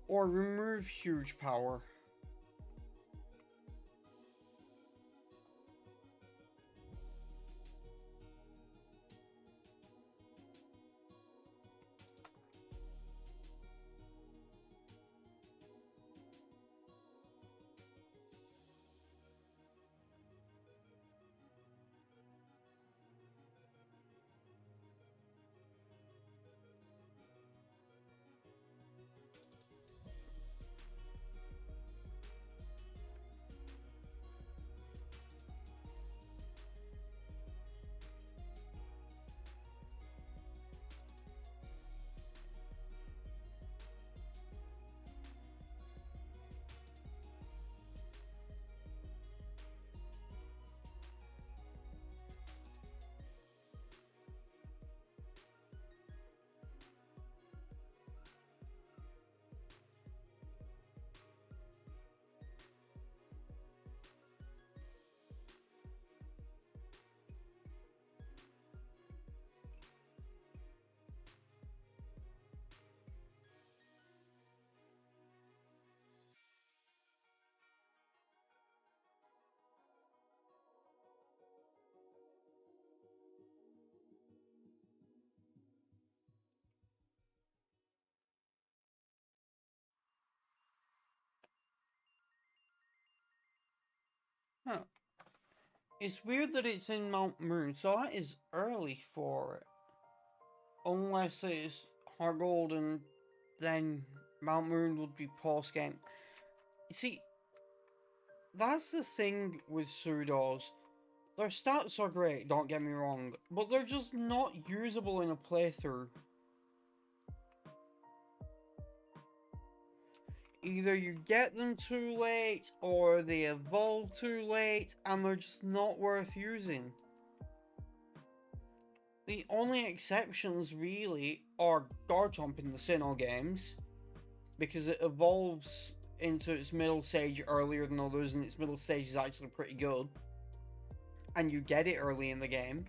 or remove huge power. Huh. It's weird that it's in Mount Moon, so that is early for it. Unless it's Heart Gold and then Mount Moon would be post game. You see, that's the thing with pseudos. Their stats are great, don't get me wrong, but they're just not usable in a playthrough. Either you get them too late, or they evolve too late, and they're just not worth using. The only exceptions, really, are Garchomp in the Sinnoh games, because it evolves into its middle stage earlier than others, and its middle stage is actually pretty good. And you get it early in the game.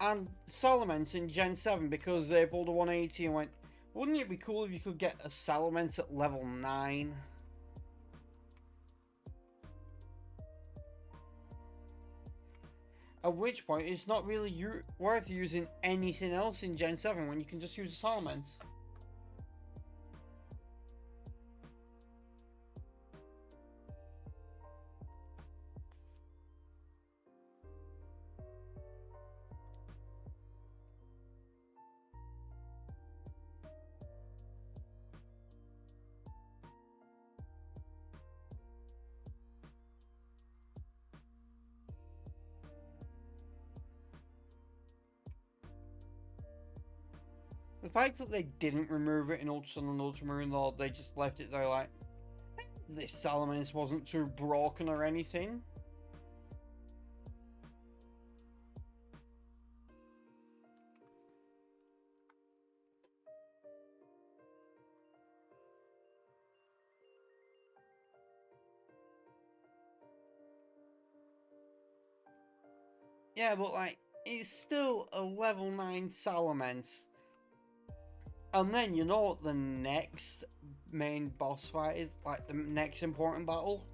And Salamence in Gen 7, because they pulled a 180 and went, wouldn't it be cool if you could get a Salamence at level 9? At which point, it's not really worth using anything else in Gen 7 when you can just use a Salamence. The fact that they didn't remove it in Ultra Sun and Ultra Moon, though, they just left it there like, this Salamence wasn't too broken or anything. Yeah, but like, it's still a level 9 Salamence. And then, you know what the next main boss fight is? Like, the next important battle?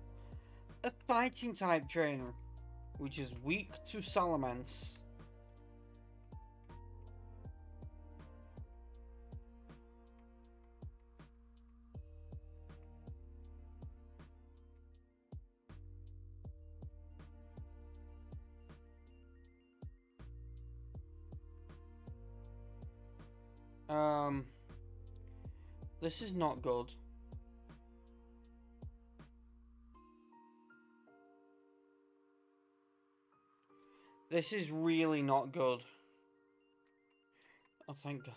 A fighting type trainer, which is weak to Salamence. This is not good. This is really not good. Oh, thank God.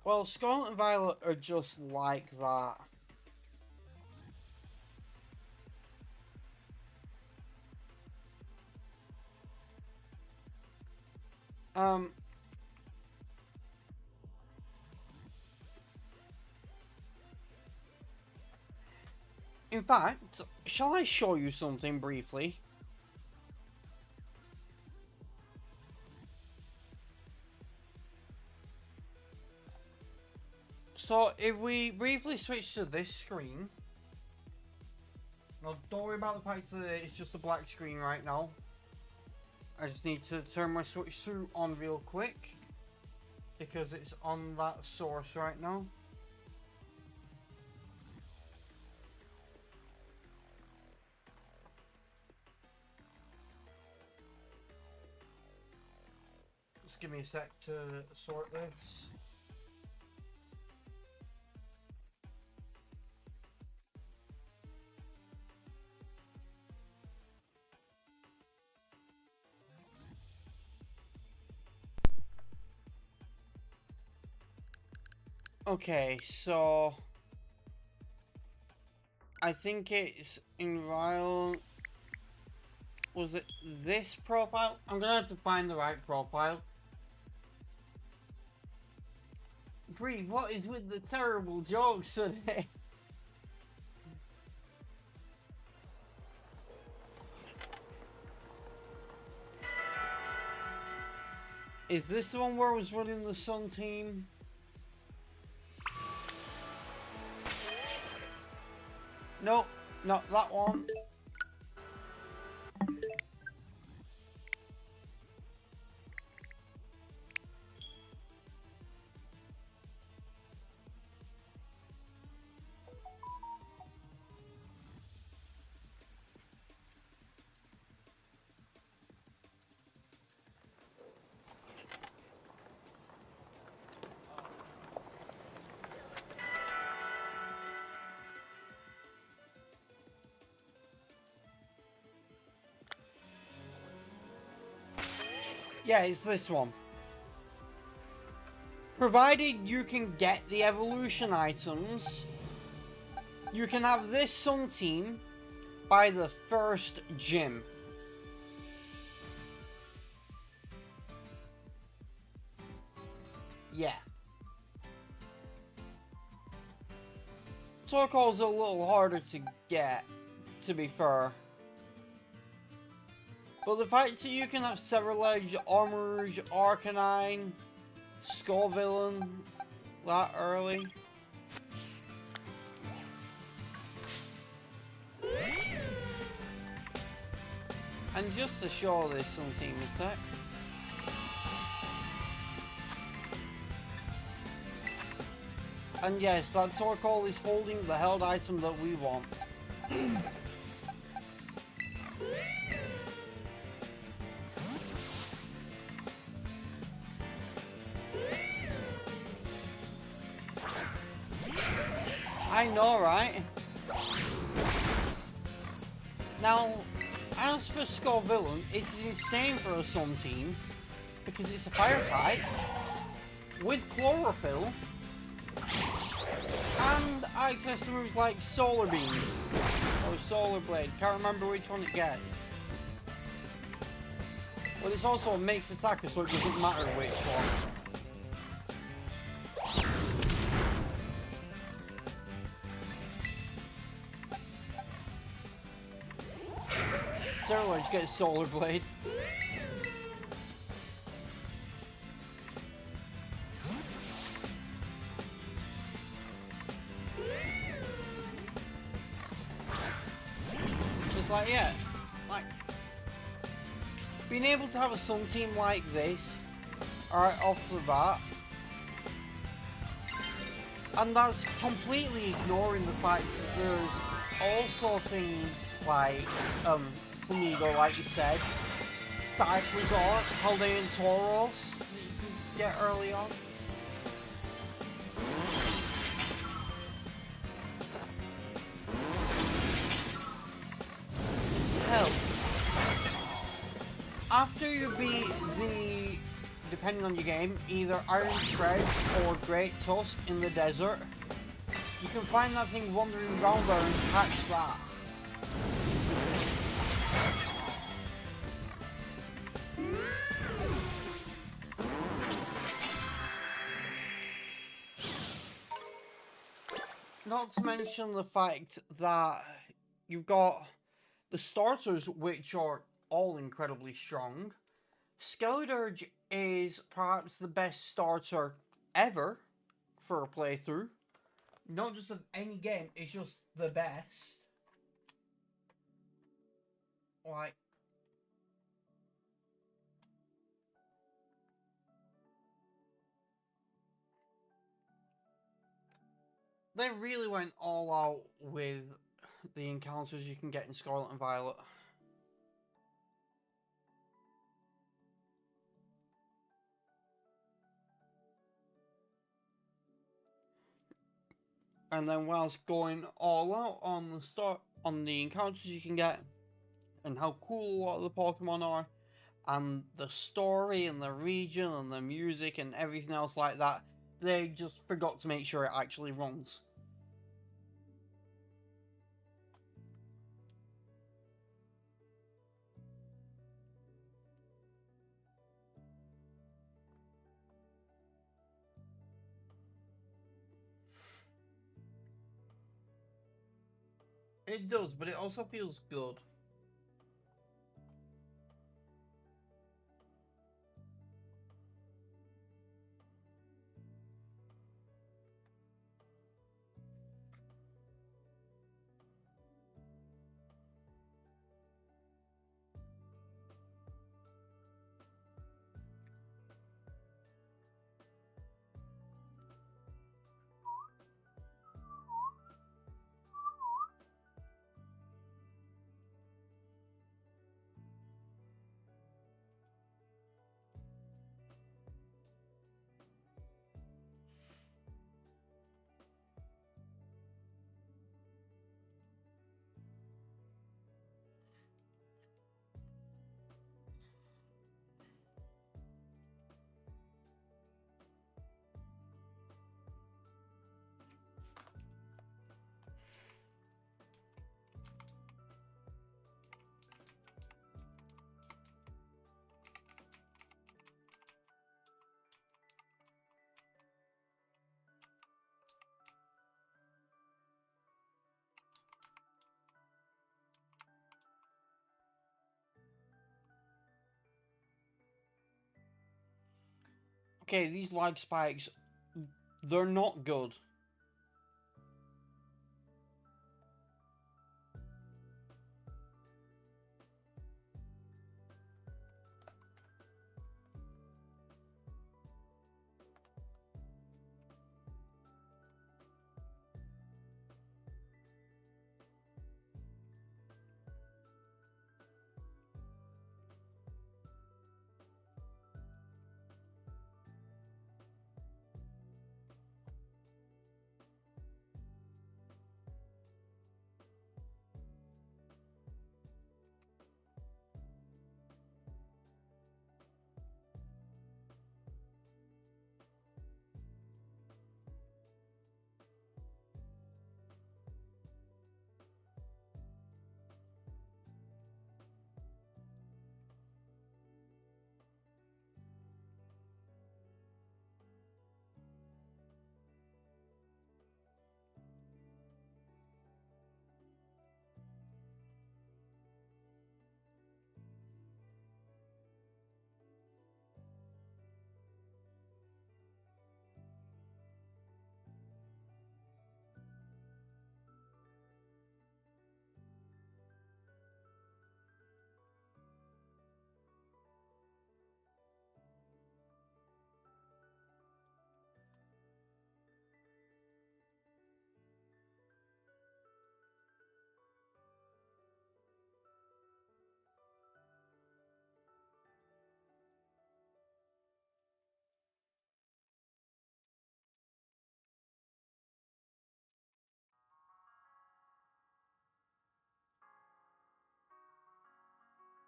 Well, Scarlet and Violet are just like that. In fact, shall I show you something briefly? So, if we briefly switch to this screen... Now, don't worry about the fact that it's just a black screen right now. I just need to turn my switch through on real quick, because it's on that source right now. Just give me a sec to sort this. Okay, so I think it's in Violet. Was it this profile? I'm gonna have to find the right profile. Bree, what is with the terrible jokes today? Is this the one where I was running the Sun team? Nope, not that one. Yeah, it's this one. Provided you can get the evolution items, you can have this Sun team by the first gym. Yeah. Torkoal's a little harder to get, to be fair. But the fact that you can have Cerulege, Armouge, Arcanine, Scorvillain that early. And just to show this Sun team a sec. And yes, that Torkoal is holding the held item that we want. I know, right? Now, as for Scorvillain, it's insane for a Sun team because it's a fire type with Chlorophyll and access to moves like Solar Beam or Solar Blade. Can't remember which one it gets. But it's also a mixed attacker, so it doesn't matter which one. Cerulege gets Solar Blade. Just like, yeah, like being able to have a Sun team like this, right off the bat, and that's completely ignoring the fact that there's also things like Flamigo, like you said, Cyclizar, Haldean Tauros that you can get early on. Hell, after you beat the depending on your game, either Iron Shreds or Great Tusk in the desert. You can find that thing wandering around there and catch that. Not to mention the fact that you've got the starters, which are all incredibly strong. Skeleturge is perhaps the best starter ever for a playthrough. Not just of any game, it's just the best. Like, they really went all out with the encounters you can get in Scarlet and Violet. And then whilst going all out on the encounters you can get and how cool a lot of the Pokemon are, and the story and the region and the music and everything else like that, they just forgot to make sure it actually runs. It does, but it also feels good. Okay, these lag spikes, they're not good.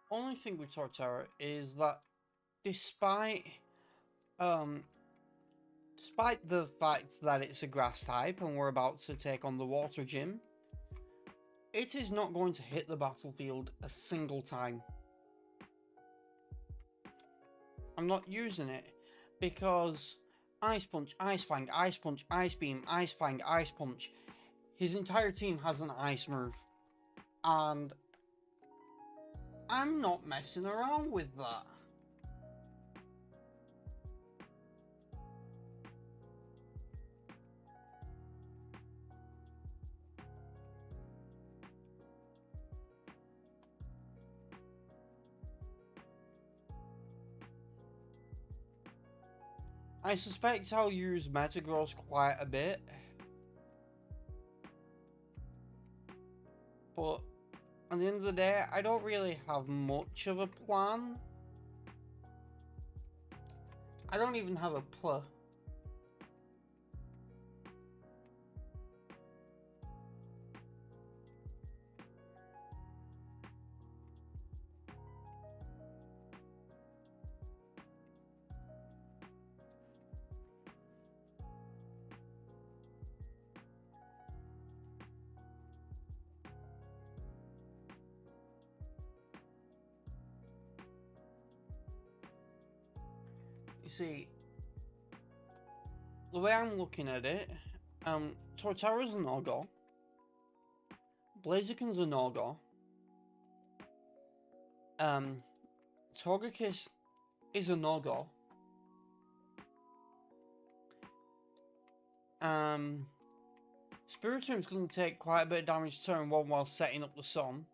Only thing with Torterra is that despite Um, despite the fact that it's a grass type and we're about to take on the water gym, it is not going to hit the battlefield a single time. I'm not using it because Ice Punch, Ice Fang, Ice Punch, Ice Beam, Ice Fang, Ice Punch. His entire team has an ice move, and I'm not messing around with that. I suspect I'll use Metagross quite a bit, but at the end of the day, I don't really have much of a plan. I don't even have a plan. You see, the way I'm looking at it, Torterra's a no-go, Blaziken's a no-go, Togekiss is a no-go, Spiritom's going to take quite a bit of damage turn 1 while setting up the sun.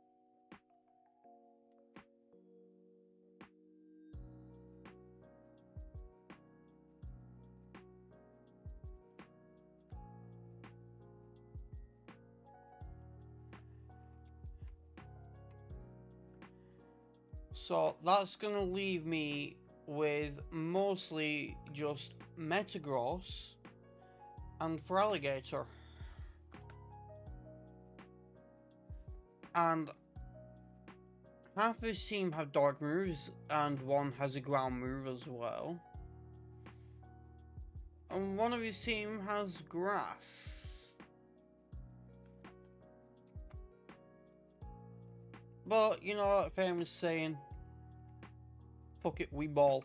So that's going to leave me with mostly just Metagross and Feraligatr. And half of his team have dark moves and one has a ground move as well. And one of his team has grass. But you know that famous saying, fuck it, we ball.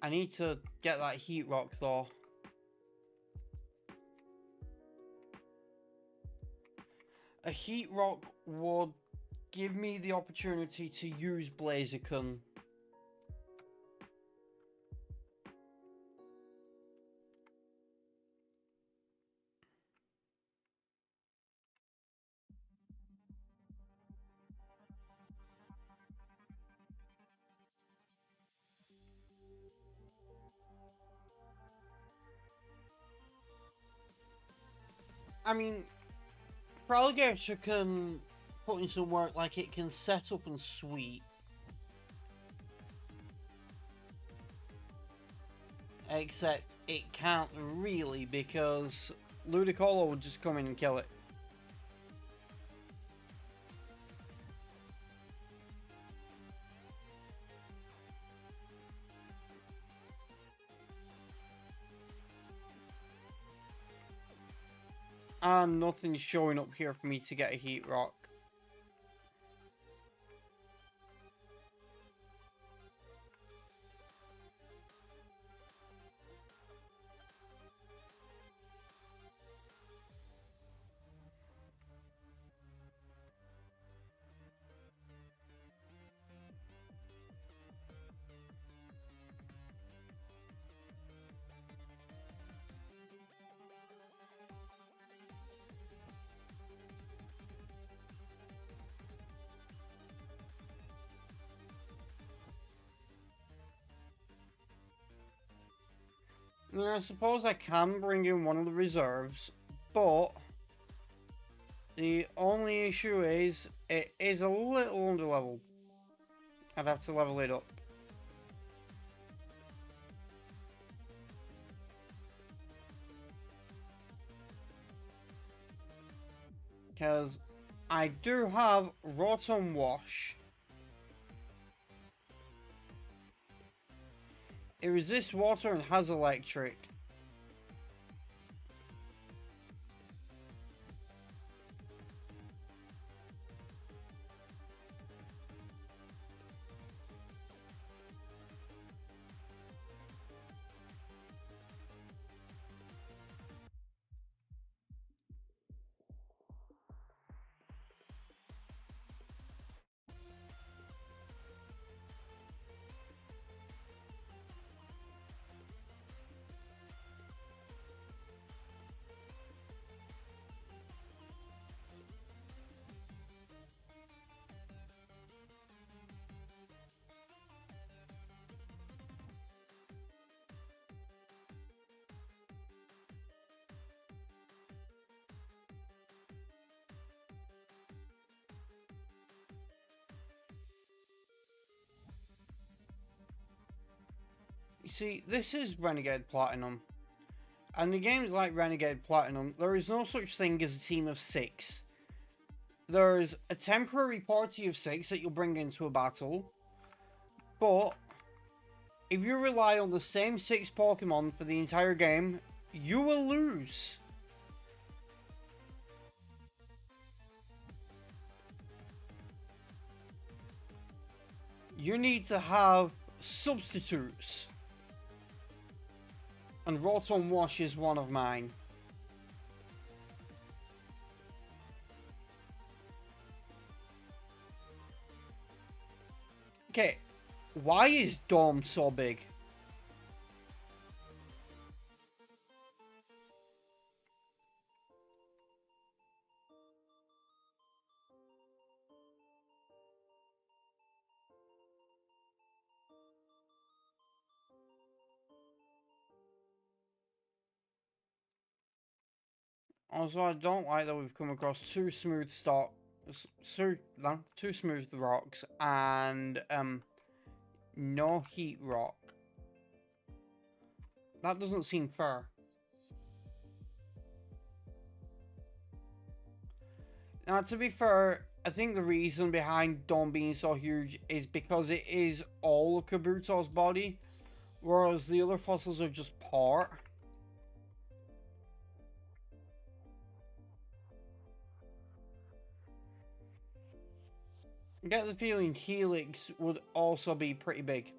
I need to get that Heat Rock though. A Heat Rock would give me the opportunity to use Blaziken. I mean, Feraligatr can put in some work, like it can set up and sweep. Except it can't really because Ludicolo would just come in and kill it. And nothing's showing up here for me to get a Heat Rock. Now, I suppose I can bring in one of the reserves, but the only issue is it is a little under leveled. I'd have to level it up. Because I do have Rotom Wash. It resists water and has electric. You see, this is Renegade Platinum. And in games like Renegade Platinum, there is no such thing as a team of 6. There's a temporary party of 6 that you'll bring into a battle. But if you rely on the same 6 Pokemon for the entire game, you will lose. You need to have substitutes. And Rotom Wash is one of mine. Okay, why is Dome so big? Also, I don't like that we've come across 2 smooth two smooth rocks and no heat rock. That doesn't seem fair. Now, to be fair, I think the reason behind Dawn being so huge is because it is all of Kabuto's body, whereas the other fossils are just part. I get the feeling Helix would also be pretty big.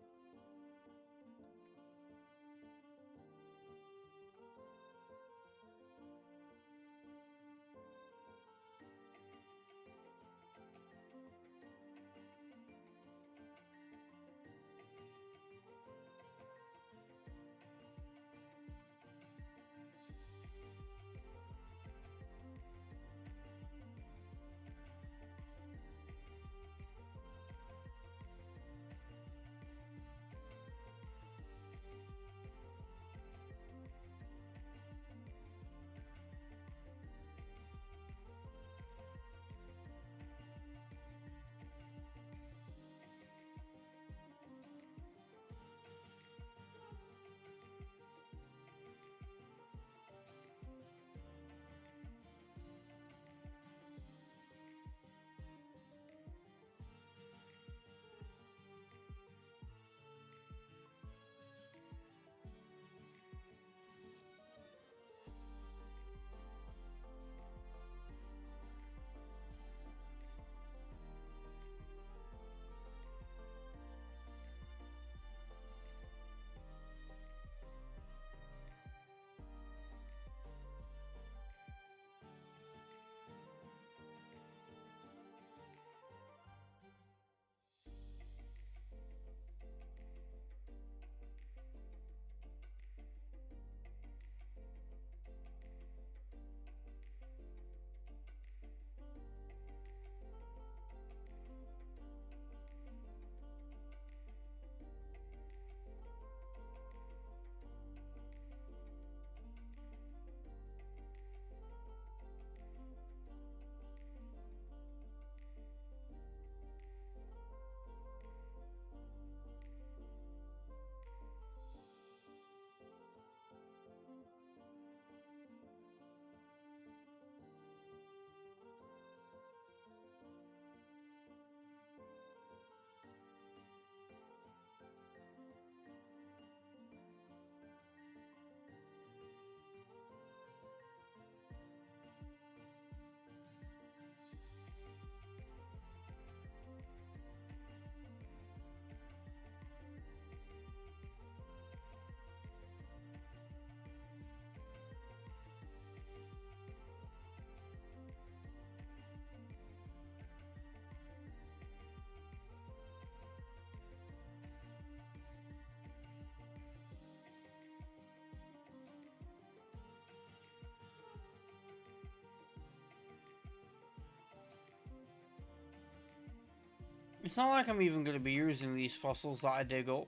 It's not like I'm even going to be using these fossils that I dig up.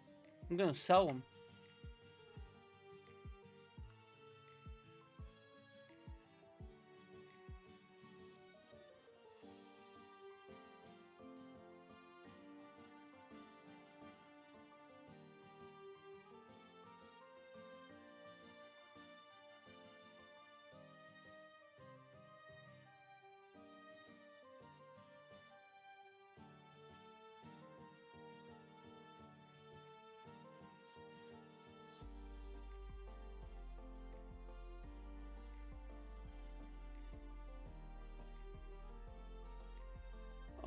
I'm going to sell them.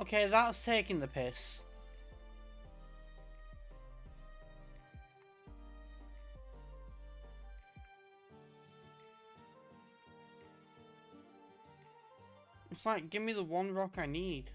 Okay, that's taking the piss. It's like, give me the one rock I need.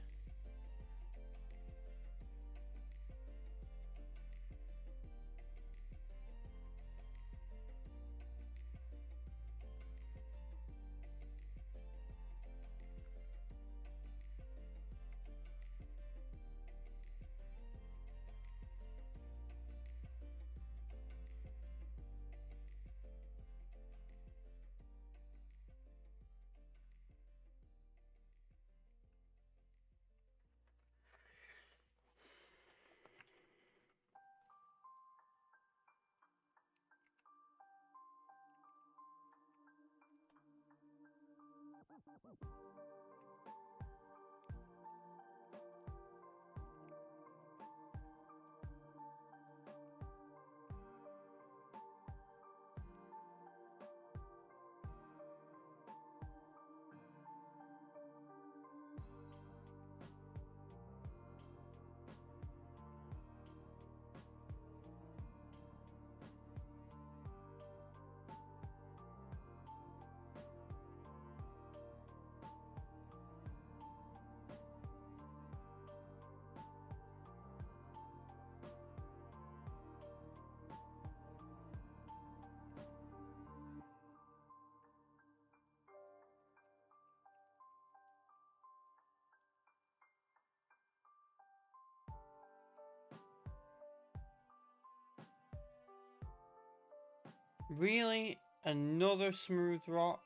Really? Another smooth rock?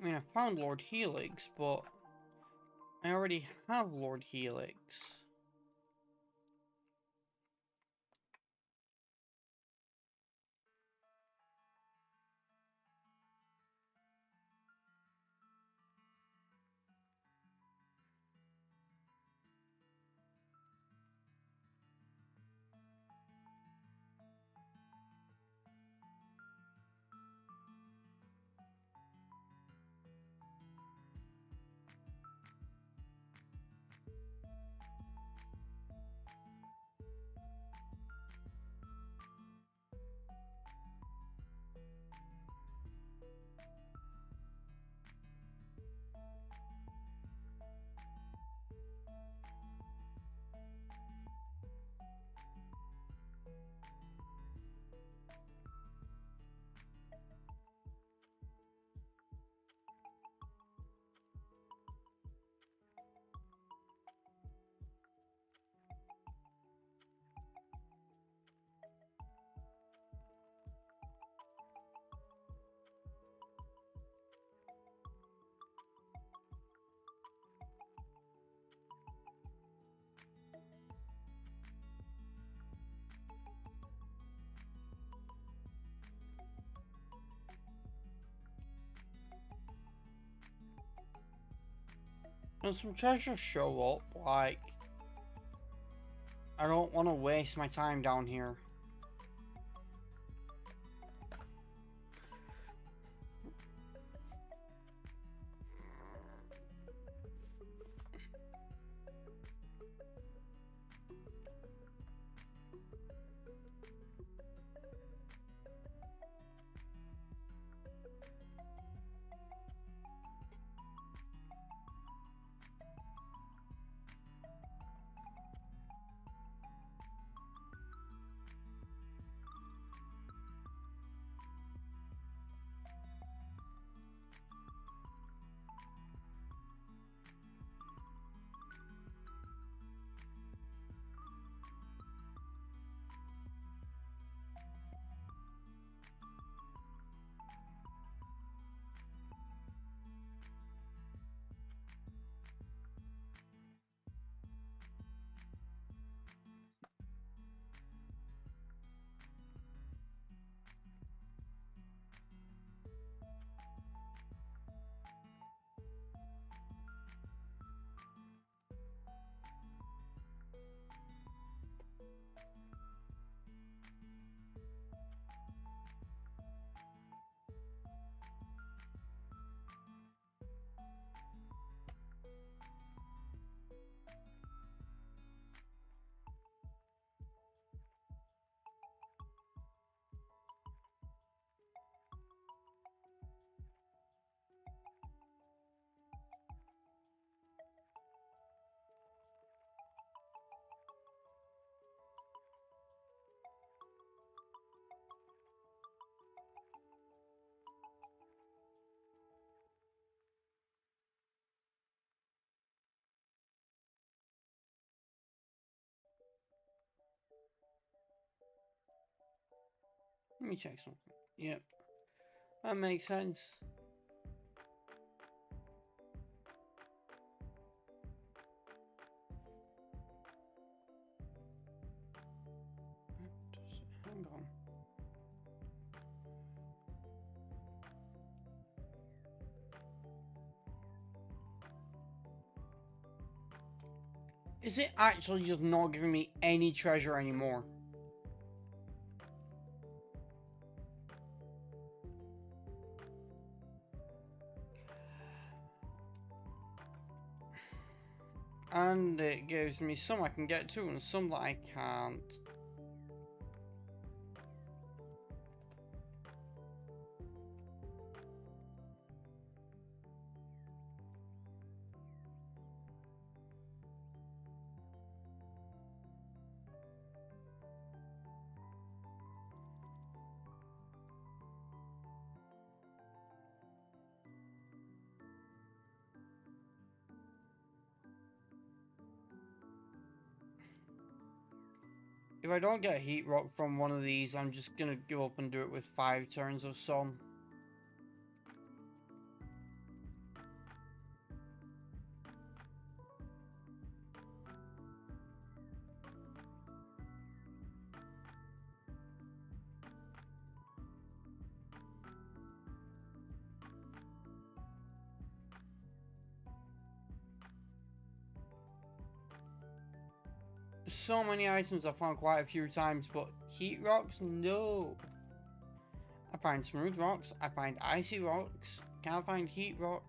I mean, I found Lord Helix, but I already have Lord Helix. When some treasures show up, like, I don't want to waste my time down here. Let me check something. Yep, that makes sense. Hang on. Is it actually just not giving me any treasure anymore? And it gives me some I can get to and some that I can't. If I don't get heat rock from one of these, I'm just gonna give up and do it with 5 turns of sun. So many items I found quite a few times, but heat rocks, no. I find smooth rocks, I find icy rocks, can't find heat rocks.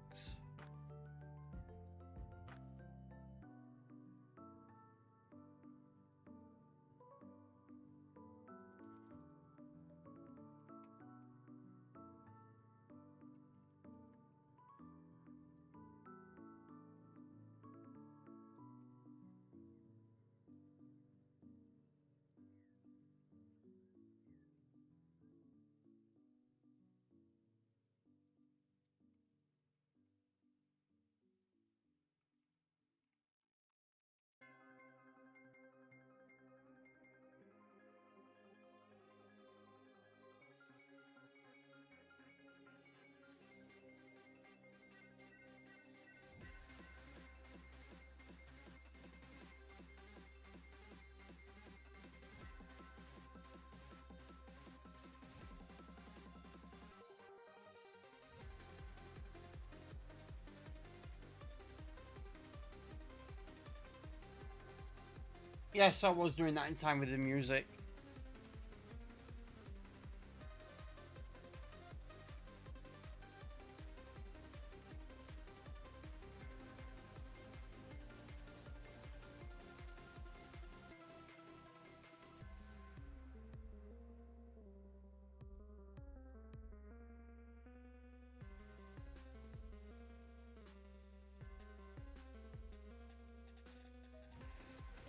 Yes, I was doing that in time with the music.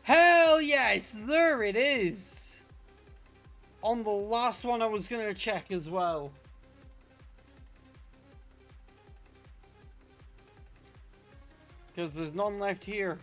Hell yes, there it is! On the last one I was gonna check as well. Because there's none left here.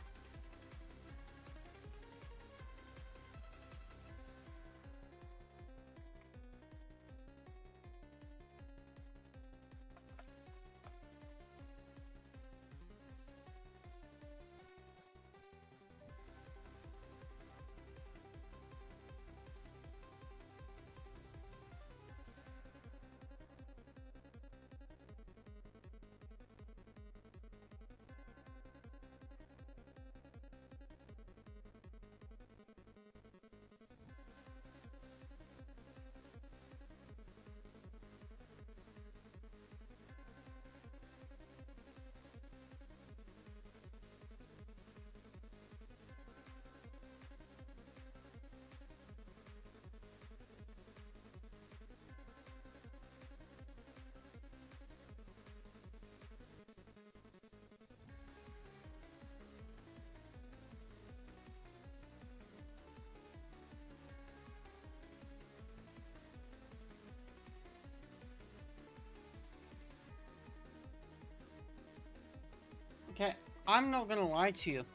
Okay, I'm not gonna lie to you.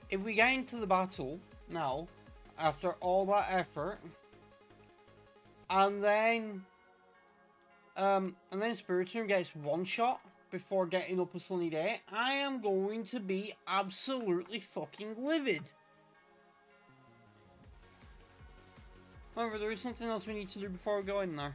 If we get into the battle now, after all that effort, and then Spiritomb gets one shot before getting up a sunny day, I am going to be absolutely fucking livid. However, there is something else we need to do before we go in there.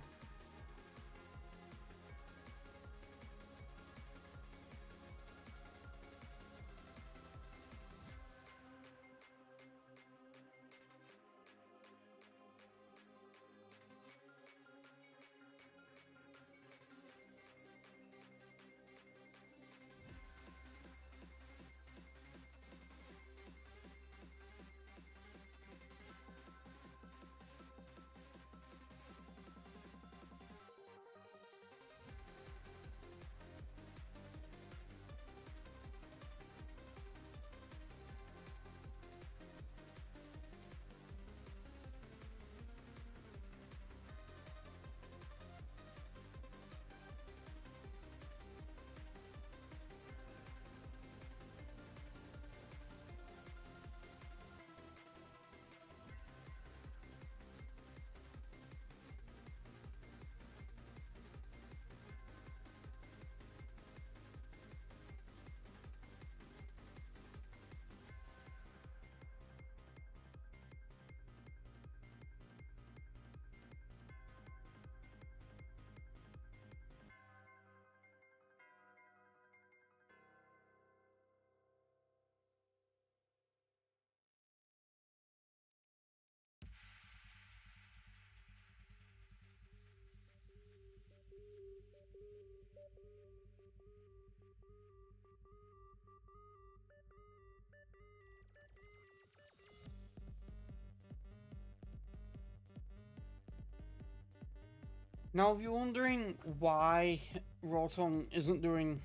Now, if you're wondering why Rotom isn't doing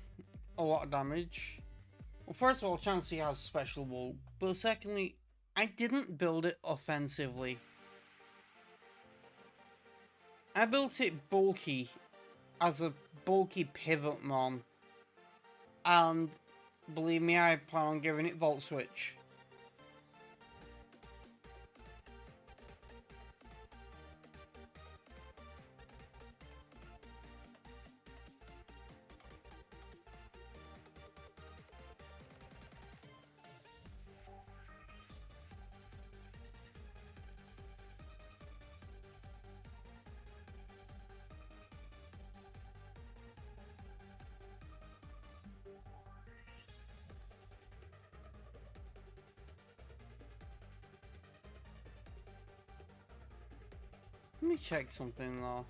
a lot of damage, well, first of all, Chansey has special bulk, but secondly, I didn't build it offensively. I built it bulky as a bulky pivot mon, and believe me, I plan on giving it Volt Switch. Let me check something though.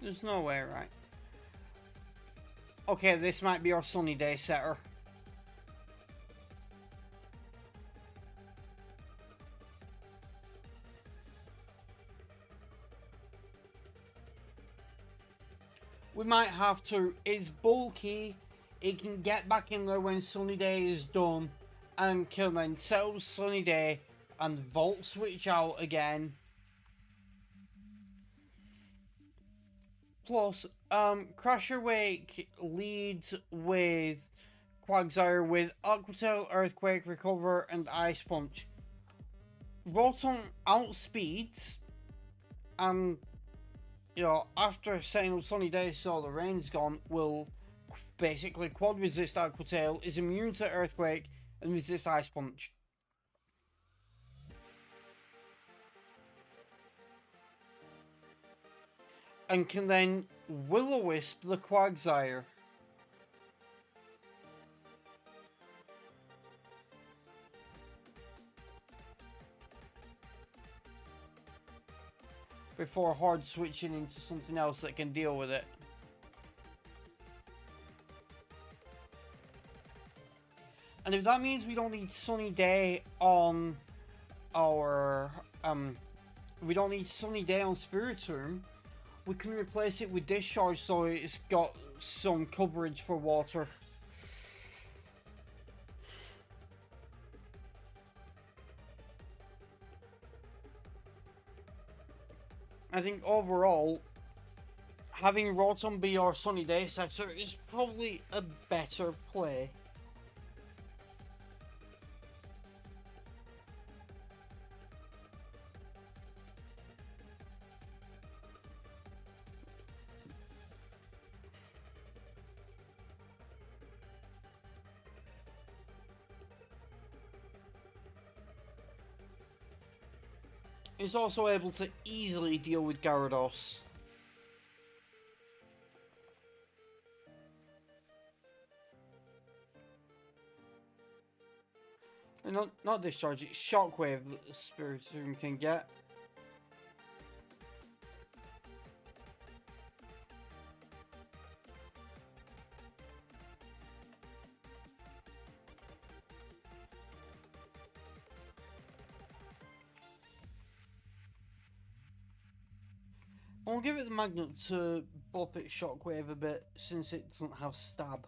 There's no way, right? Okay, this might be our sunny day setter. We might have to. It's bulky. It can get back in there when sunny day is done, and can then set up sunny day and vault switch out again. Plus, Crasher Wake leads with Quagsire with Aquatail, Earthquake, Recover, and Ice Punch. Rotom outspeeds, and you know, after setting up Sunny Day so the rain's gone, will basically quad resist Aquatail, is immune to Earthquake, and resist Ice Punch. And can then Will-O-Wisp the Quagsire. Before hard switching into something else that can deal with it. And if that means we don't need Sunny Day on our we don't need Sunny Day on Spiritomb, we can replace it with Discharge so it's got some coverage for water. I think overall, having Rotom be our Sunny Day setter is probably a better play. It's also able to easily deal with Gyarados. And not Discharge, it's Shockwave that the Spiritomb can get. I'll give it the Magnet to buff its Shockwave a bit since it doesn't have Stab.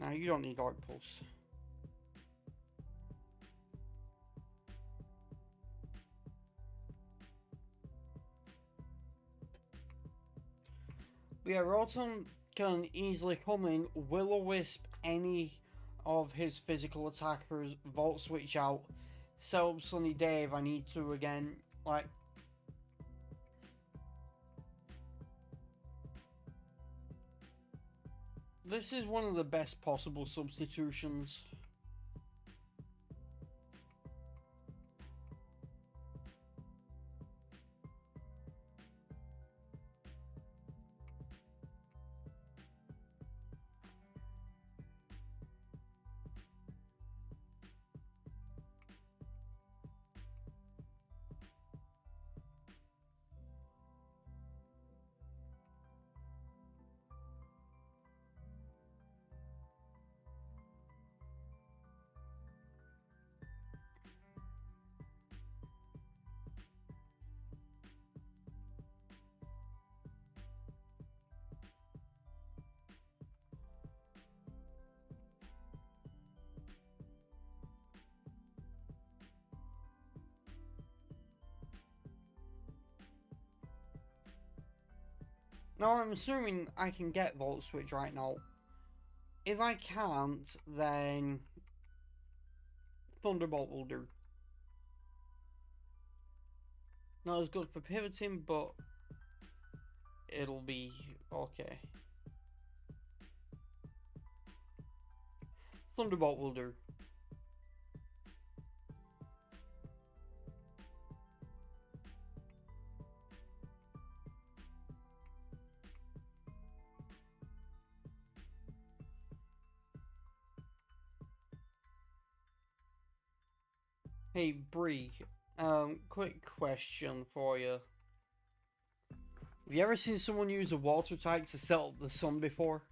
Now you don't need Dark Pulse. But yeah, Rotom can easily come in, Will-O-Wisp any of his physical attackers, Volt Switch out, set up Sunny Day if I need to again, like... This is one of the best possible substitutions. Now I'm assuming I can get Volt Switch right now. If I can't, then Thunderbolt will do. Not as good for pivoting, but it'll be okay. Thunderbolt will do. Hey, Bree, quick question for you. Have you ever seen someone use a water type to set up the sun before?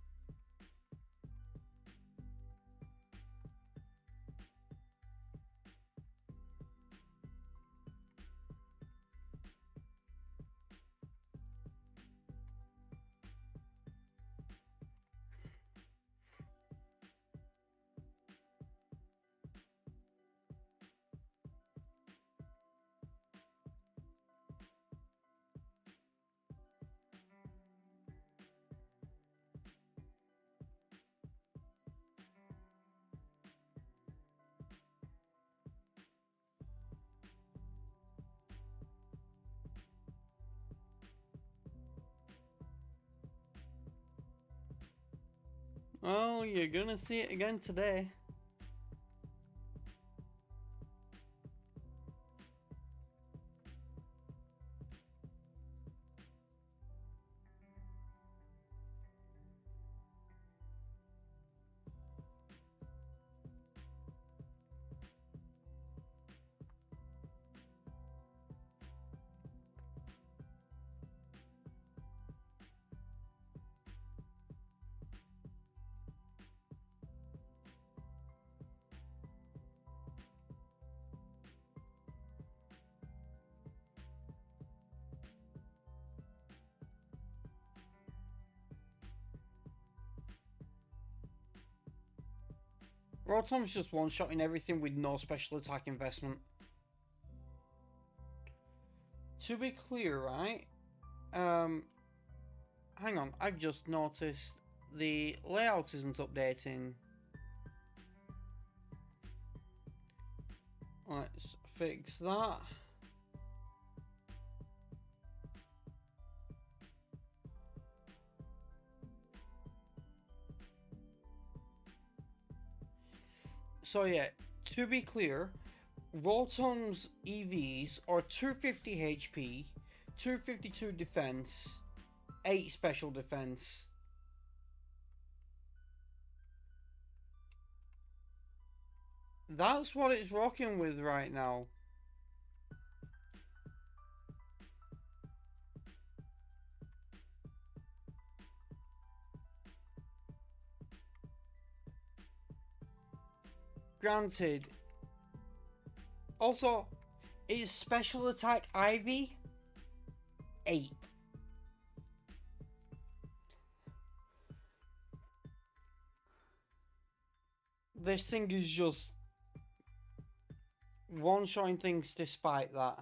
Well, you're gonna see it again today. Rotom's just one-shotting everything with no special attack investment. To be clear, right? Hang on, I've just noticed the layout isn't updating. Let's fix that. So yeah, to be clear, Rotom's EVs are 250 HP, 252 defense, 8 special defense. That's what it's rocking with right now. Granted. Also, its special attack Ivy 8. This thing is just one-shotting things despite that.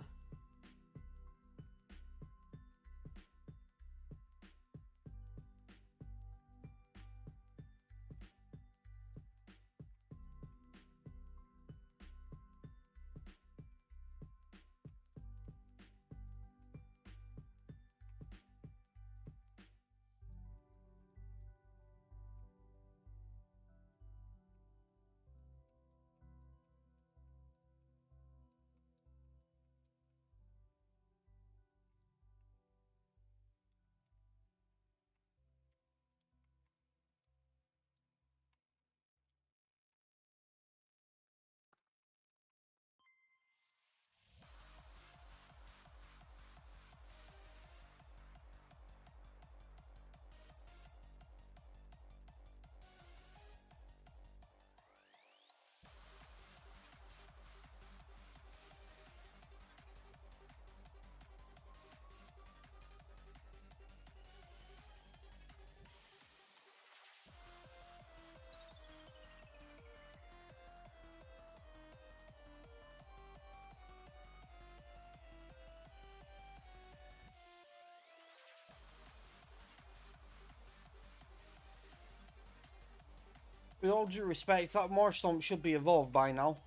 With all due respect, that Marshtomp should be evolved by now.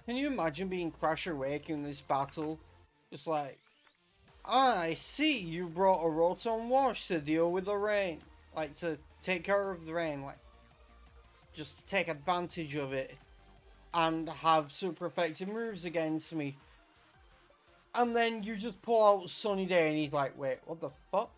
Can you imagine being Crasher Wake in this battle? Just like, ah, I see you brought a Rotom Wash to deal with the rain. Like, to take care of the rain. Like, just take advantage of it. And have super effective moves against me. And then you just pull out Sunny Day and he's like, wait, what the fuck?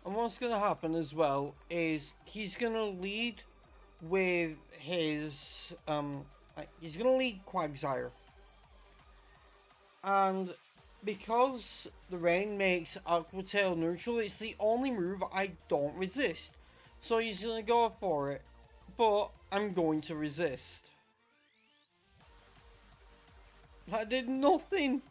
And what's going to happen as well is he's going to lead with his, he's going to lead Quagsire. And because the rain makes Aqua Tail neutral, it's the only move I don't resist. So he's going to go for it, but I'm going to resist. That did nothing.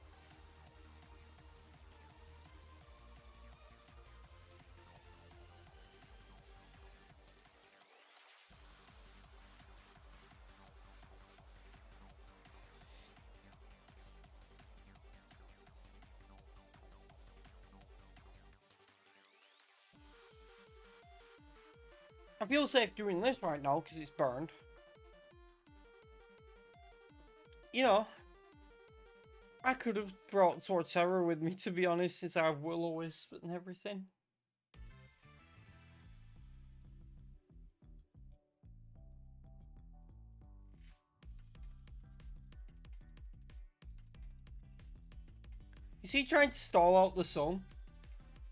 I feel safe doing this right now because it's burned. You know, I could have brought Torterra with me, to be honest, since I have Will-O-Wisp and everything. Is he trying to stall out the sun?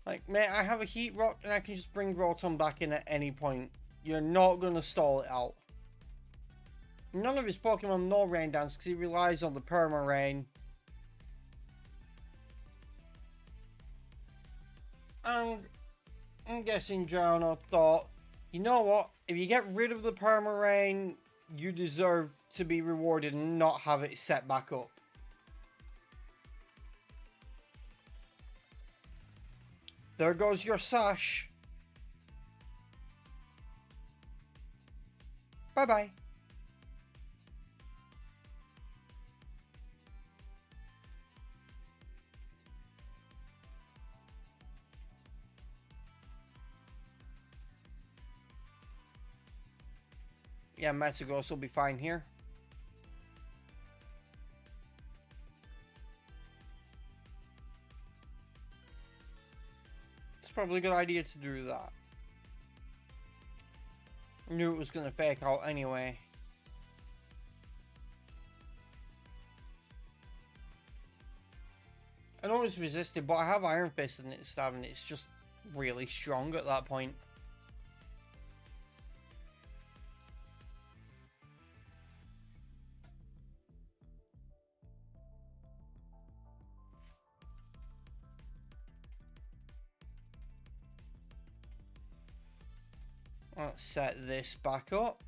Like, mate, I have a Heat Rock and I can just bring Rotom back in at any point. You're not going to stall it out. None of his Pokemon know Rain Dance because he relies on the Perma Rain. And I'm guessing Jono thought, you know what? If you get rid of the Perma Rain, you deserve to be rewarded and not have it set back up. There goes your sash. Bye-bye. Yeah, Metagross will be fine here. probably a good idea to do that. I knew it was going to fake out anyway. I know it's resisted, but I have Iron Fist and it's stabbing. It's just really strong at that point. Let's set this back up.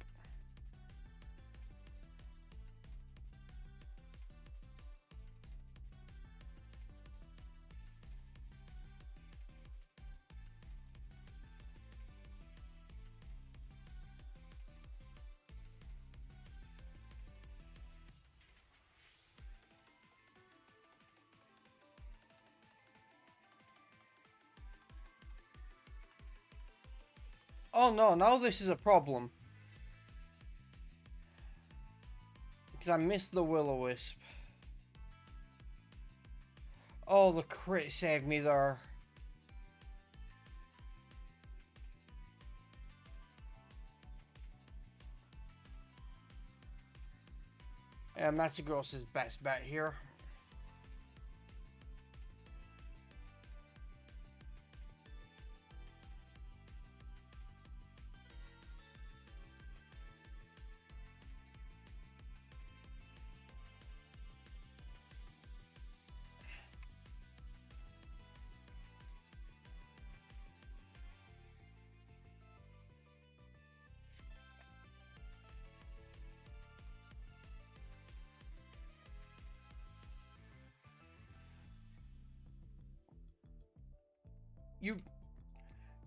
Oh no, now this is a problem. Because I missed the Will-O-Wisp. Oh, the crit saved me there. Yeah, Metagross is best bet here.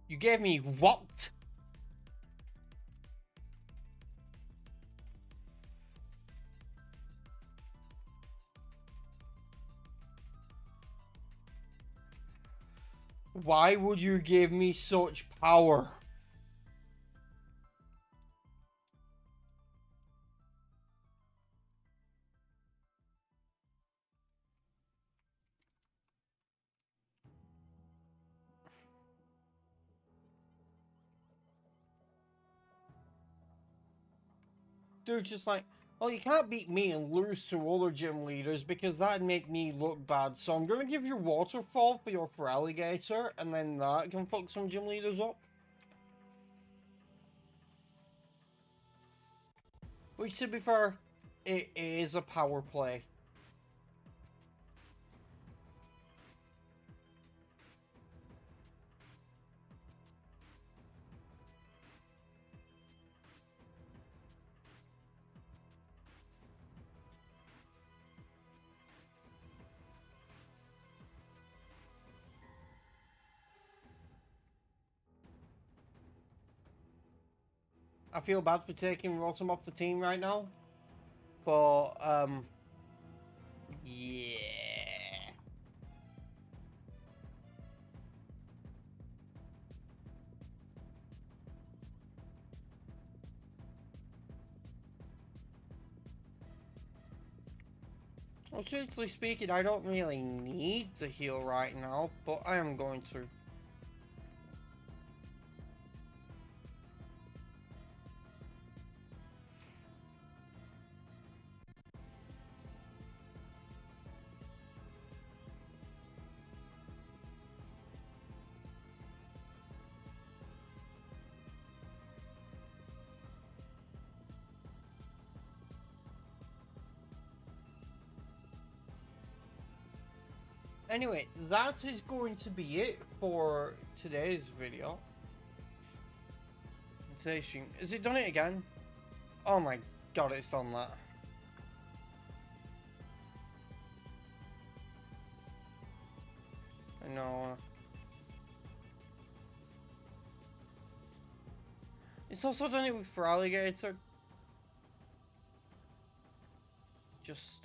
You gave me what? Why would you give me such power? Dude, just like, oh, you can't beat me and lose to other gym leaders because that'd make me look bad. So I'm gonna give you Waterfall for Alligator, and then that can fuck some gym leaders up. Which, to be fair, it is a power play. I feel bad for taking Rotom off the team right now, but yeah. Well, truthfully speaking, I don't really need to heal right now, but I am going to. Anyway, that is going to be it for today's video. Is it done it again? Oh my god, it's done that. I know. It's also done it for Alligator. Just...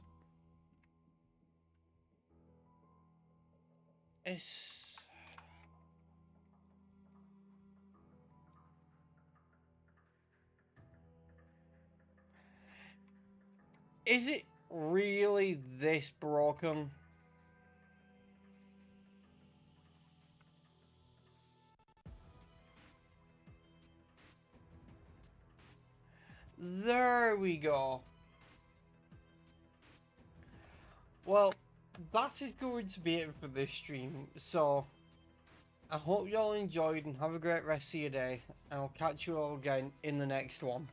It's... Is it really this broken? There we go. Well, that is going to be it for this stream. So, I hope you all enjoyed and have a great rest of your day. And I'll catch you all again in the next one.